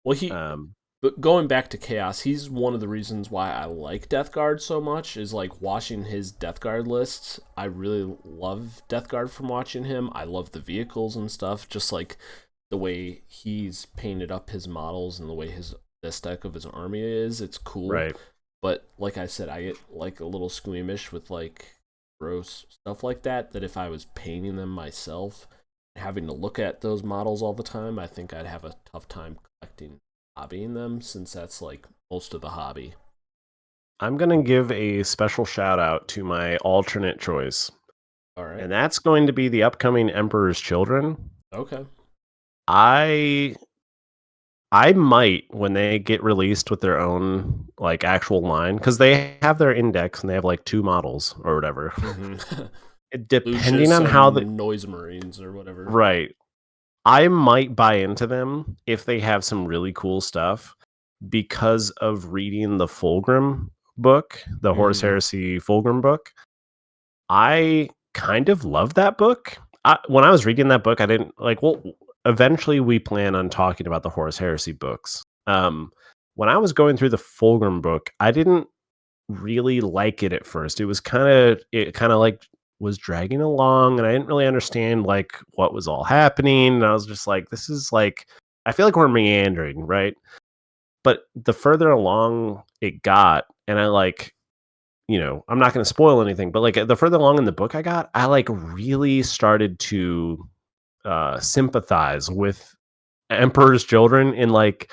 [SPEAKER 3] Well,
[SPEAKER 2] Um,
[SPEAKER 3] but going back to chaos, he's one of the reasons why I like Death Guard so much. Is like watching his Death Guard lists. I really love Death Guard from watching him. I love the vehicles and stuff. Just like the way he's painted up his models and the way the aesthetic of his army is. It's cool.
[SPEAKER 2] right.
[SPEAKER 3] But like I said, I get like a little squeamish with like gross stuff like that. That if I was painting them myself, having to look at those models all the time, I think I'd have a tough time collecting, hobbying them, since that's like most of the hobby.
[SPEAKER 2] I'm gonna give a special shout out to my alternate choice,
[SPEAKER 3] All right.
[SPEAKER 2] and that's going to be the upcoming Emperor's Children.
[SPEAKER 3] Okay.
[SPEAKER 2] I I might when they get released with their own like actual line because they have their index and they have like two models or whatever.
[SPEAKER 3] Mm-hmm.
[SPEAKER 2] Depending
[SPEAKER 3] Lucius
[SPEAKER 2] on how the
[SPEAKER 3] and Noise Marines or whatever.
[SPEAKER 2] right, I might buy into them if they have some really cool stuff because of reading the Fulgrim book, the Horus
[SPEAKER 3] Mm-hmm.
[SPEAKER 2] Heresy Fulgrim book. I kind of love that book. When I was reading that book, I didn't like. Well, eventually we plan on talking about the Horus Heresy books. When I was going through the Fulgrim book, I didn't really like it at first. It kind of like was dragging along, and I didn't really understand like what was all happening. And I was just like, this is like, I feel like we're meandering, right? But the further along it got, and I like I'm not going to spoil anything, but like the further along in the book I got, I like really started to sympathize with Emperor's Children. And like,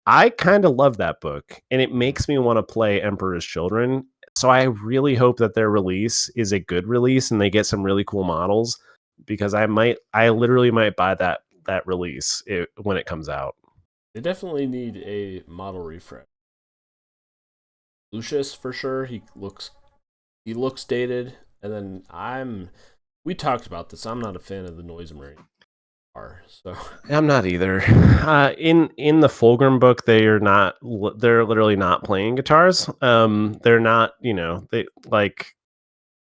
[SPEAKER 2] I kind of love that book and it makes me want to play Emperor's Children. So I really hope that their release is a good release and they get some really cool models because I literally might buy that release when it comes out.
[SPEAKER 3] They definitely need a model refresh. Lucius for sure. He looks dated, and then we talked about this. I'm not a fan of the Noise Marine car, so
[SPEAKER 2] I'm not either. In the Fulgrim book, they're literally not playing guitars. They're not.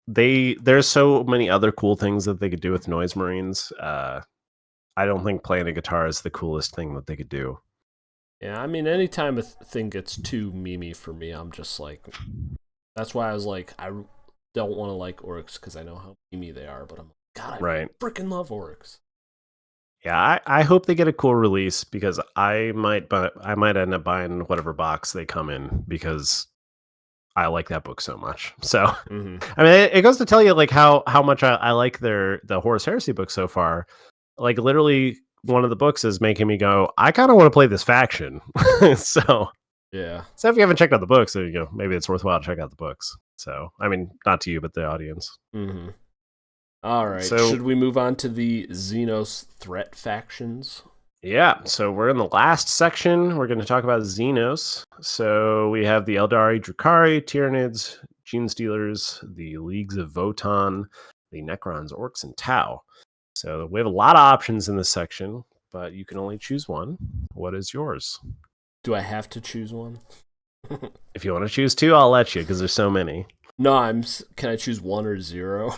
[SPEAKER 2] There's so many other cool things that they could do with Noise Marines. I don't think playing a guitar is the coolest thing that they could do.
[SPEAKER 3] yeah. I mean, anytime a thing gets too memey for me, I'm just like, that's why I was like, don't want to like orcs because I know how memey they are. But I'm like, God,
[SPEAKER 2] Right.
[SPEAKER 3] I freaking love orcs.
[SPEAKER 2] Yeah, I hope they get a cool release because I might end up buying whatever box they come in because I like that book so much. So
[SPEAKER 3] Mm-hmm.
[SPEAKER 2] I mean, it goes to tell you like how much I like the Horus Heresy book so far. Like literally, one of the books is making me go, I kind of want to play this faction. so
[SPEAKER 3] Yeah.
[SPEAKER 2] so if you haven't checked out the books, there you go. Maybe it's worthwhile to check out the books. So I mean, not to you, but the audience.
[SPEAKER 3] Mm-hmm. All right.
[SPEAKER 2] So
[SPEAKER 3] Should we move on to the Xenos Threat factions?
[SPEAKER 2] yeah, so we're in the last section. We're going to talk about Xenos. So we have the Eldari, Drukhari, Tyranids, Gene Stealers, the Leagues of Votan, the Necrons, Orcs, and Tau. So we have a lot of options in this section, but you can only choose one. What is yours?
[SPEAKER 3] Do I have to choose one?
[SPEAKER 2] If you want to choose two, I'll let you because there's so many.
[SPEAKER 3] No, can I choose 1 or 0?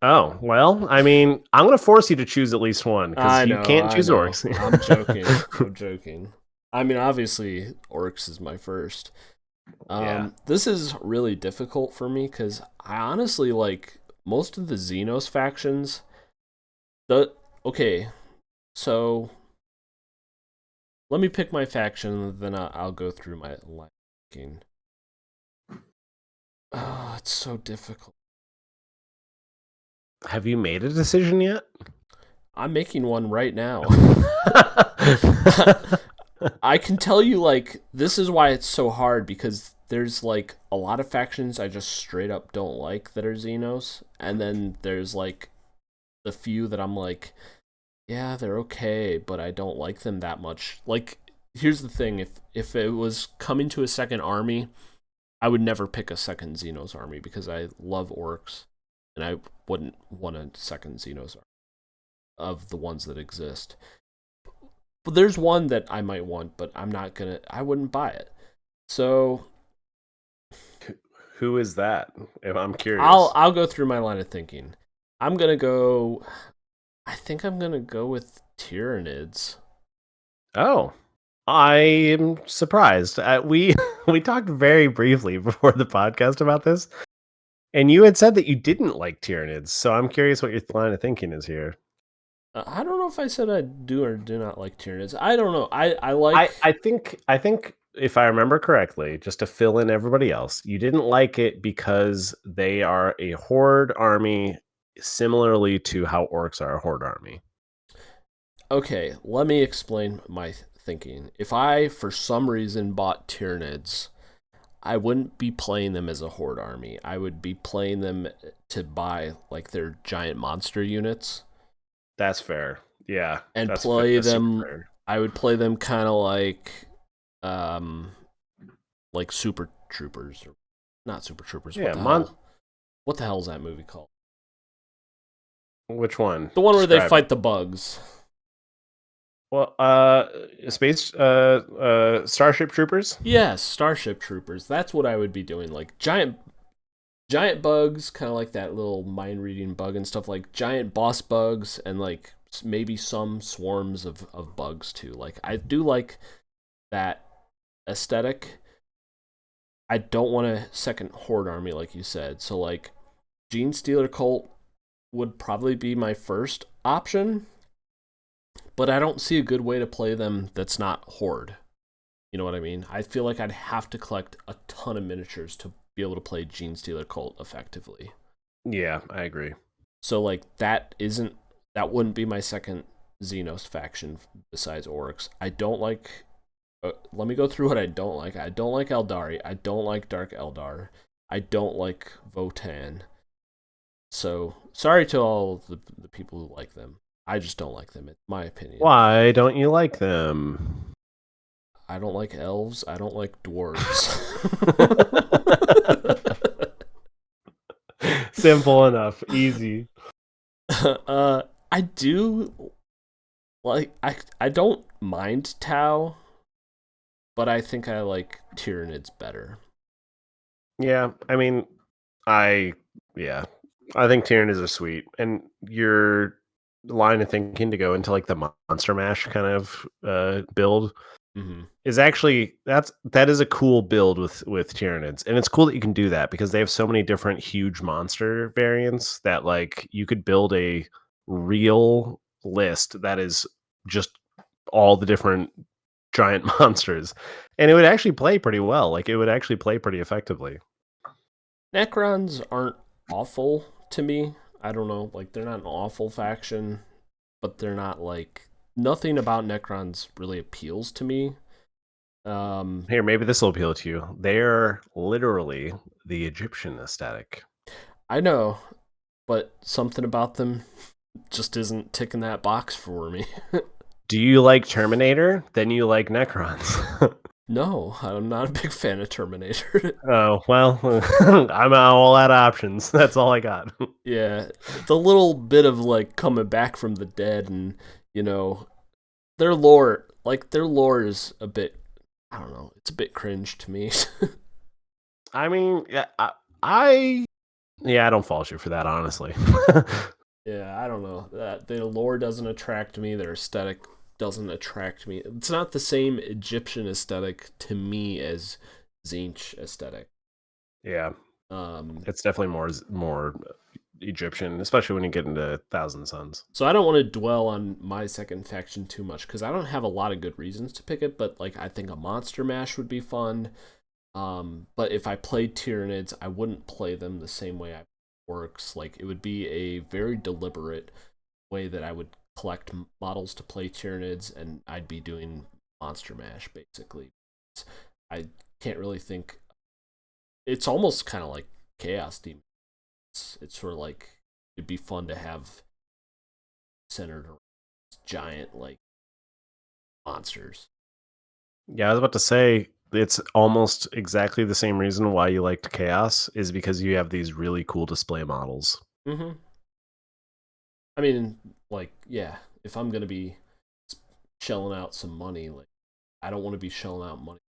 [SPEAKER 2] Oh, well, I mean, I'm going to force you to choose at least one because you can't choose
[SPEAKER 3] know.
[SPEAKER 2] Orcs.
[SPEAKER 3] I'm joking. I'm joking. I mean, obviously, Orcs is my first.
[SPEAKER 2] Yeah.
[SPEAKER 3] This is really difficult for me because I honestly like most of the Xenos factions. Okay, so let me pick my faction, then I'll go through my liking. Oh, it's so difficult.
[SPEAKER 2] Have you made a decision yet?
[SPEAKER 3] I'm making one right now. I can tell you, like, this is why it's so hard, because there's, like, a lot of factions I just straight up don't like that are Xenos, and then there's, like, the few that I'm like, yeah, they're okay, but I don't like them that much. Like, here's the thing, if it was coming to a second army, I would never pick a second Xenos army, because I love orcs, and I wouldn't want a second Xenos army of the ones that exist. But there's one that I might want, but I wouldn't buy it. So
[SPEAKER 2] Who is that? If I'm curious.
[SPEAKER 3] I'll go through my line of thinking. I think I'm gonna go with Tyranids.
[SPEAKER 2] Oh, I am surprised. We we talked very briefly before the podcast about this, and you had said that you didn't like Tyranids. So I'm curious what your line of thinking is here.
[SPEAKER 3] I don't know if I said I do or do not like Tyranids. I don't know. I like.
[SPEAKER 2] I think if I remember correctly, just to fill in everybody else, you didn't like it because they are a horde army, similarly to how orcs are a horde army.
[SPEAKER 3] Okay, let me explain my thinking. If I, for some reason, bought Tyranids, I wouldn't be playing them as a horde army. I would be playing them to buy, like, their giant monster units.
[SPEAKER 2] That's fair. Yeah,
[SPEAKER 3] And
[SPEAKER 2] that's
[SPEAKER 3] play
[SPEAKER 2] that's super
[SPEAKER 3] them.
[SPEAKER 2] fair.
[SPEAKER 3] I would play them kind of like Super Troopers, or not Super Troopers.
[SPEAKER 2] Yeah,
[SPEAKER 3] What the hell is that movie called?
[SPEAKER 2] which one?
[SPEAKER 3] The one where they
[SPEAKER 2] Describe
[SPEAKER 3] fight
[SPEAKER 2] it.
[SPEAKER 3] the bugs.
[SPEAKER 2] Well, Starship Troopers.
[SPEAKER 3] Yes, Starship Troopers. That's what I would be doing. Like giant bugs, kind of like that little mind reading bug and stuff. Like giant boss bugs, and like maybe some swarms of bugs too. Like I do like that aesthetic. I don't want a second horde army, like you said. So like Gene Stealer Cult would probably be my first option, but I don't see a good way to play them that's not horde. You know what I mean? I feel like I'd have to collect a ton of miniatures to be able to play Gene Stealer Cult effectively.
[SPEAKER 2] Yeah, I agree.
[SPEAKER 3] So like that wouldn't be my second Xenos faction besides orcs. I don't like. Let me go through what I don't like. I don't like Eldari. I don't like Dark Eldar. I don't like Votann. So sorry to all the people who like them. I just don't like them. It's my opinion.
[SPEAKER 2] Why don't you like them?
[SPEAKER 3] I don't like elves. I don't like dwarves.
[SPEAKER 2] Simple enough, easy.
[SPEAKER 3] I do like. I don't mind Tau, but I think I like Tyranids better.
[SPEAKER 2] Yeah, I mean, yeah, I think Tyranids are sweet, and your line of thinking to go into like the Monster Mash kind of build
[SPEAKER 3] Mm-hmm.
[SPEAKER 2] is actually that is a cool build with Tyranids, and it's cool that you can do that because they have so many different huge monster variants that like you could build a real list that is just all the different giant monsters, and it would actually play pretty well. Like it would actually play pretty effectively.
[SPEAKER 3] Necrons aren't awful to me. I don't know, like they're not an awful faction, but they're not like nothing about Necrons really appeals to me.
[SPEAKER 2] Here, maybe this will appeal to you. They're literally the Egyptian aesthetic.
[SPEAKER 3] I know, but something about them just isn't ticking that box for me.
[SPEAKER 2] Do you like Terminator? Then you like Necrons.
[SPEAKER 3] No, I'm not a big fan of Terminator.
[SPEAKER 2] Oh, well, I'm all out of options. That's all I got.
[SPEAKER 3] Yeah, the little bit of like coming back from the dead, and you know, their lore is a bit, I don't know, it's a bit cringe to me.
[SPEAKER 2] I mean, yeah, I don't fault you for that, honestly.
[SPEAKER 3] Yeah, I don't know. Their lore doesn't attract me. Their aesthetic doesn't attract me. It's not the same Egyptian aesthetic to me as Tzeentch aesthetic.
[SPEAKER 2] Yeah, it's definitely more Egyptian, especially when you get into Thousand Suns.
[SPEAKER 3] So I don't want to dwell on my second faction too much because I don't have a lot of good reasons to pick it. But like, I think a Monster Mash would be fun. But if I played Tyranids, I wouldn't play them the same way I works. Like it would be a very deliberate way that I would collect models to play Tyranids, and I'd be doing Monster Mash basically. I can't really think. It's almost kind of like Chaos Demon. It's sort of like it'd be fun to have centered around giant like monsters.
[SPEAKER 2] Yeah, I was about to say it's almost exactly the same reason why you liked Chaos is because you have these really cool display models.
[SPEAKER 3] Mm-hmm. I mean, like, yeah, if I'm gonna be shelling out some money, like, I don't want to be shelling out money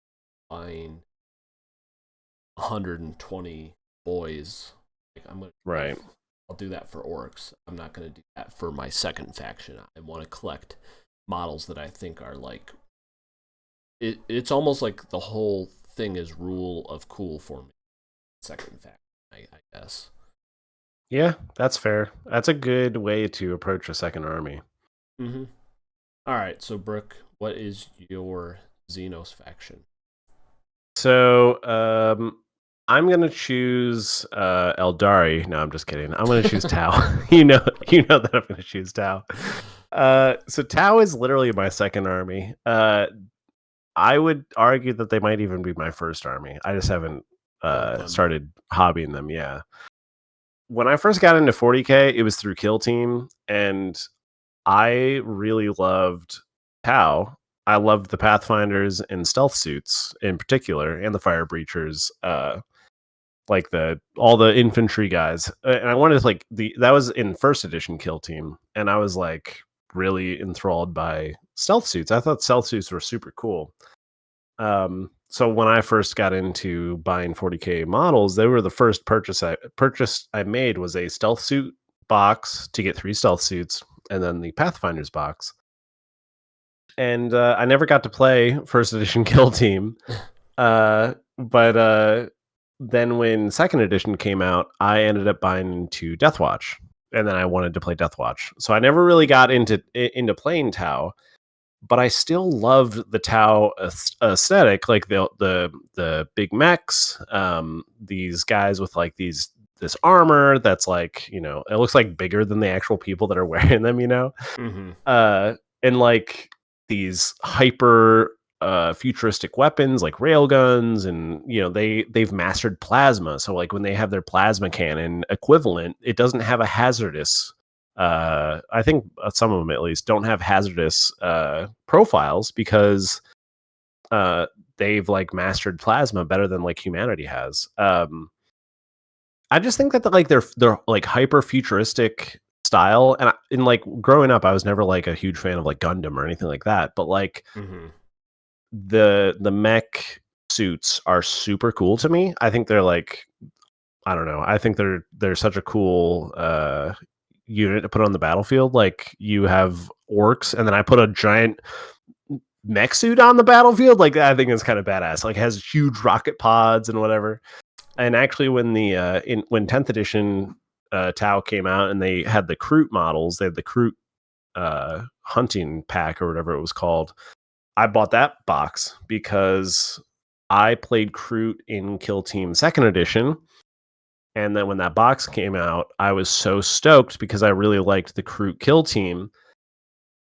[SPEAKER 3] buying 120 boys. Like, I'm gonna
[SPEAKER 2] Right.
[SPEAKER 3] I'll do that for orcs. I'm not gonna do that for my second faction. I want to collect models that I think are like. It's almost like the whole thing is rule of cool for me. Second faction, I guess.
[SPEAKER 2] Yeah, that's fair. That's a good way to approach a second army.
[SPEAKER 3] Mm-hmm. All right, so Brooke, what is your Xenos faction?
[SPEAKER 2] So, I'm gonna choose Eldari. No, I'm just kidding. I'm gonna choose Tau. you know that I'm gonna choose Tau. So Tau is literally my second army. I would argue that they might even be my first army. I just haven't started hobbying them. Yeah. When I first got into 40K, it was through Kill Team, and I really loved Tau. I loved the Pathfinders and stealth suits in particular, and the Fire Breachers, like all the infantry guys. And I wanted like that was in first edition Kill Team, and I was like really enthralled by stealth suits. I thought stealth suits were super cool. So when I first got into buying 40K models, they were the first purchase I made was a stealth suit box to get 3 stealth suits, and then the Pathfinders box. And I never got to play first edition Kill Team, but then when second edition came out, I ended up buying into Deathwatch, and then I wanted to play Deathwatch. So I never really got into playing Tau. But I still loved the Tau aesthetic, like the big mechs, these guys with like this armor that's like, it looks like bigger than the actual people that are wearing them,
[SPEAKER 3] Mm-hmm.
[SPEAKER 2] And like these hyper futuristic weapons like railguns, and they've mastered plasma. So like when they have their plasma cannon equivalent, it doesn't have a hazardous. I think some of them at least don't have hazardous profiles because they've like mastered plasma better than like humanity has. I just think that they're like hyper futuristic style, and in like growing up, I was never like a huge fan of like Gundam or anything like that. But like the mech suits are super cool to me. I think they're like, I don't know. I think they're such a cool unit to put on the battlefield. Like you have orcs, and then I put a giant mech suit on the battlefield. Like I think it's kind of badass. Like it has huge rocket pods and whatever. And actually, when when 10th edition Tau came out, and they had the Kroot models, they had the Kroot hunting pack or whatever it was called. I bought that box because I played Kroot in Kill Team 2nd edition. And then when that box came out, I was so stoked because I really liked the Kroot Kill Team.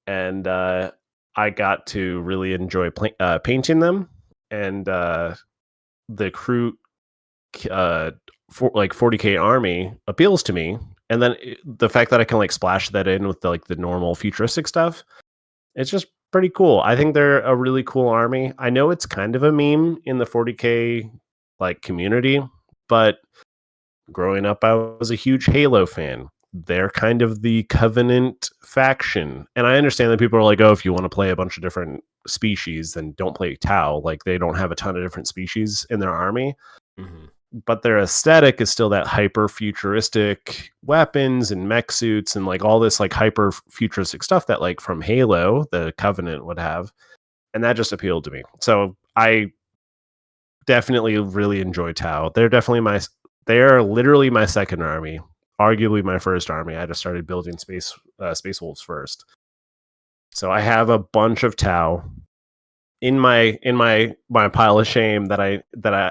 [SPEAKER 2] And I got to really enjoy painting them. And the Kroot like 40K army appeals to me. And then the fact that I can like splash that in with the normal futuristic stuff, it's just pretty cool. I think they're a really cool army. I know it's kind of a meme in the 40K like community, but growing up, I was a huge Halo fan. They're kind of the Covenant faction. And I understand that people are like, oh, if you want to play a bunch of different species, then don't play Tau. Like they don't have a ton of different species in their army.
[SPEAKER 3] Mm-hmm.
[SPEAKER 2] But their aesthetic is still that hyper futuristic weapons and mech suits and like all this like hyper futuristic stuff that like from Halo, the Covenant would have. And that just appealed to me. So I definitely really enjoy Tau. They're literally my second army, arguably my first army. I just started building Space Wolves first. So I have a bunch of Tau in my pile of shame that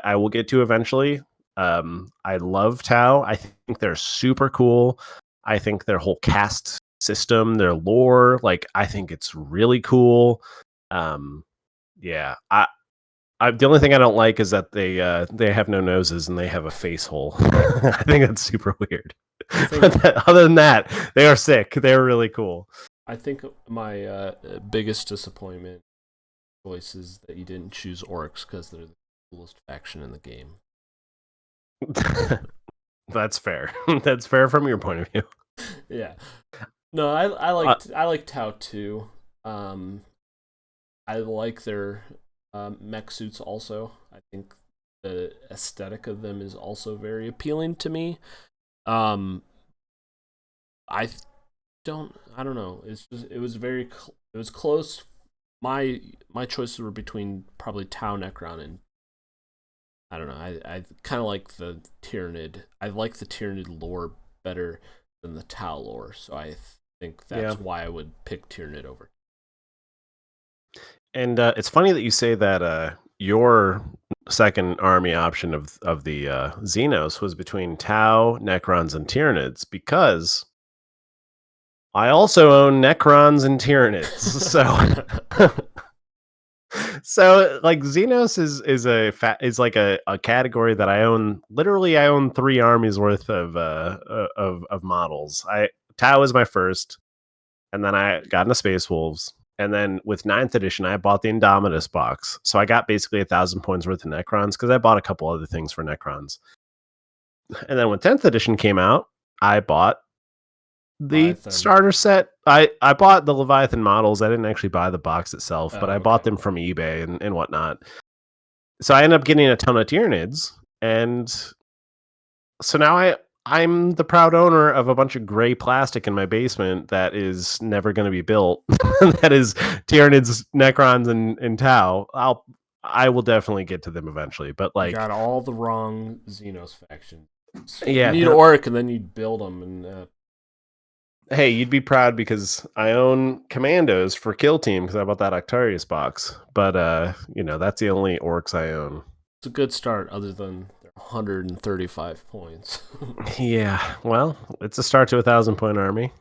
[SPEAKER 2] I will get to eventually. I love Tau. I think they're super cool. I think their whole cast system, their lore. Like, I think it's really cool. Yeah, the only thing I don't like is that they have no noses and they have a face hole. I think that's super weird. Other than that, they are sick. They're really cool.
[SPEAKER 3] I think my biggest disappointment choice is that you didn't choose orcs because they're the coolest faction in the game.
[SPEAKER 2] That's fair. That's fair from your point of view.
[SPEAKER 3] Yeah. No, I like Tau too. I like their mech suits also. I think the aesthetic of them is also very appealing to me. I don't know. It was close. My choices were between probably Tau Necron and I don't know. I kind of like the Tyranid. I like the Tyranid lore better than the Tau lore, so I think that's why I would pick Tyranid over.
[SPEAKER 2] And it's funny that you say that your second army option of the Xenos was between Tau, Necrons, and Tyranids, because I also own Necrons and Tyranids. So like Xenos is like a category that I own. Literally, I own 3 armies worth of models. Tau is my first, and then I got into Space Wolves, and then with 9th edition, I bought the Indomitus box. So I got basically 1,000 points worth of Necrons because I bought a couple other things for Necrons. And then when 10th edition came out, I bought the Leviathan starter set. I bought the Leviathan models. I didn't actually buy the box itself, but I bought them from eBay and whatnot. So I ended up getting a ton of Tyranids, and so now I'm the proud owner of a bunch of gray plastic in my basement that is never going to be built. That is Tyranids, Necrons, and Tau. I will definitely get to them eventually, but like,
[SPEAKER 3] you got all the wrong Xenos factions.
[SPEAKER 2] Yeah,
[SPEAKER 3] you need orc, and then you build them, and
[SPEAKER 2] hey, you'd be proud because I own Commandos for Kill Team because I bought that Octarius box. But that's the only orcs I own.
[SPEAKER 3] It's a good start, other than 135 points.
[SPEAKER 2] Yeah, well, it's a start to 1,000-point army.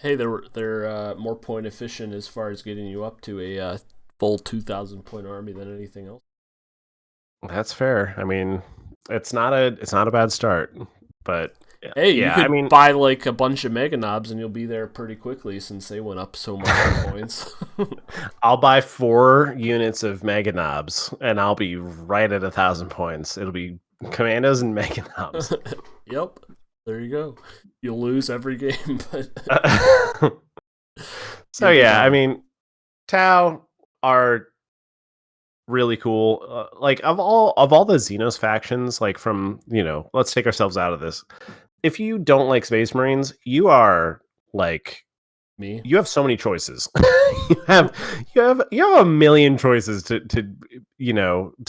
[SPEAKER 3] Hey, they're more point efficient as far as getting you up to a full 2,000-point army than anything else.
[SPEAKER 2] That's fair. I mean, it's not a bad start, but
[SPEAKER 3] hey, you could buy like a bunch of Mega Knobs and you'll be there pretty quickly since they went up so much in points.
[SPEAKER 2] I'll buy 4 units of Mega Knobs and I'll be right at 1,000 points. It'll be Commandos and Mega Knobs.
[SPEAKER 3] Yep, there you go. You'll lose every game, but
[SPEAKER 2] so yeah, I mean, Tau are really cool. Like of all the Xenos factions, like from let's take ourselves out of this. If you don't like Space Marines, you are like
[SPEAKER 3] me.
[SPEAKER 2] You have so many choices. you have a million choices to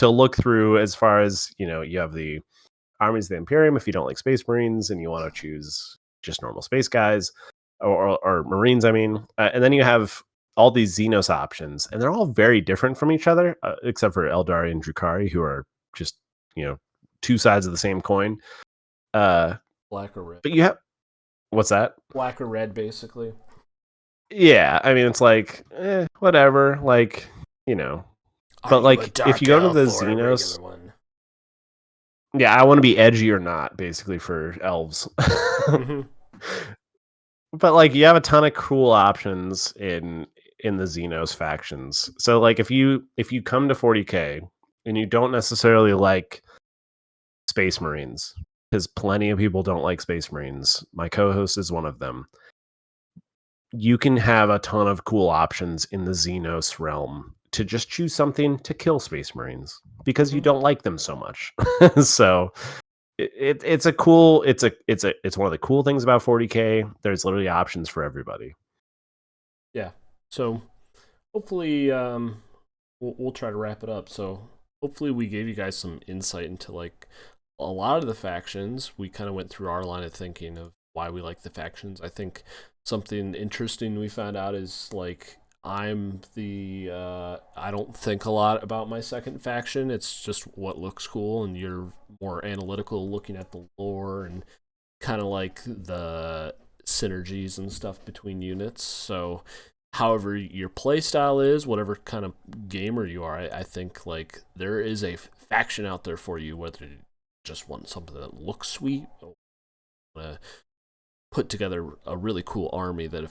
[SPEAKER 2] look through. As far as you have the Armies of the Imperium if you don't like Space Marines and you want to choose just normal space guys or Marines. I mean, and then you have all these Xenos options, and they're all very different from each other, except for Eldari and Drukhari, who are just 2 sides of the same coin.
[SPEAKER 3] Black or red.
[SPEAKER 2] But you have what's that?
[SPEAKER 3] Black or red, basically.
[SPEAKER 2] Yeah, I mean it's like whatever, like But like if you go to the Xenos, yeah, I want to be edgy or not, basically for elves. Mm-hmm. But like you have a ton of cool options in the Xenos factions. So like if you come to 40K and you don't necessarily like Space Marines, because plenty of people don't like Space Marines. My co-host is one of them. You can have a ton of cool options in the Xenos realm to just choose something to kill Space Marines because you don't like them so much. So it's one of the cool things about 40K. There's literally options for everybody.
[SPEAKER 3] Yeah. So hopefully we'll try to wrap it up. So hopefully we gave you guys some insight into like a lot of the factions. We kind of went through our line of thinking of why we like the factions. I think something interesting we found out is like I don't think a lot about my second faction. It's just what looks cool, and you're more analytical, looking at the lore and kind of like the synergies and stuff between units. So however your play style is, whatever kind of gamer you are, I think like there is a faction out there for you, whether you just want something that looks sweet or put together a really cool army that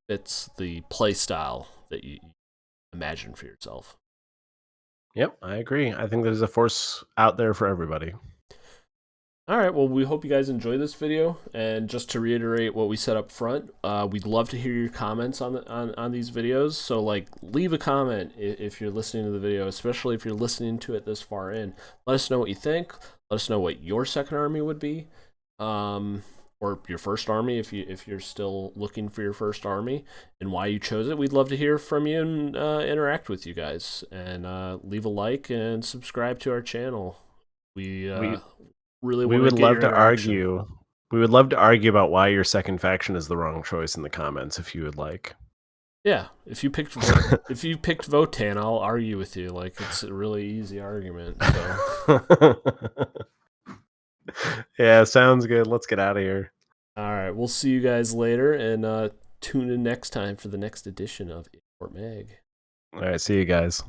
[SPEAKER 3] fits the play style that you imagine for yourself.
[SPEAKER 2] Yep, I agree. I think there's a force out there for everybody.
[SPEAKER 3] All right, well, we hope you guys enjoy this video. And just to reiterate what we said up front, we'd love to hear your comments on these videos. So, like, leave a comment if you're listening to the video, especially if you're listening to it this far in. Let us know what you think. Let us know what your second army would be, or your first army if you're still looking for your first army, and why you chose it. We'd love to hear from you and interact with you guys. And leave a like and subscribe to our channel. We would love to
[SPEAKER 2] argue. We would love to argue about why your second faction is the wrong choice in the comments if you would like.
[SPEAKER 3] Yeah, if you picked Votan, I'll argue with you. Like, it's a really easy argument. So.
[SPEAKER 2] Yeah, sounds good. Let's get out of here.
[SPEAKER 3] All right, we'll see you guys later, and tune in next time for the next edition of Inwarp Mag.
[SPEAKER 2] All right, see you guys.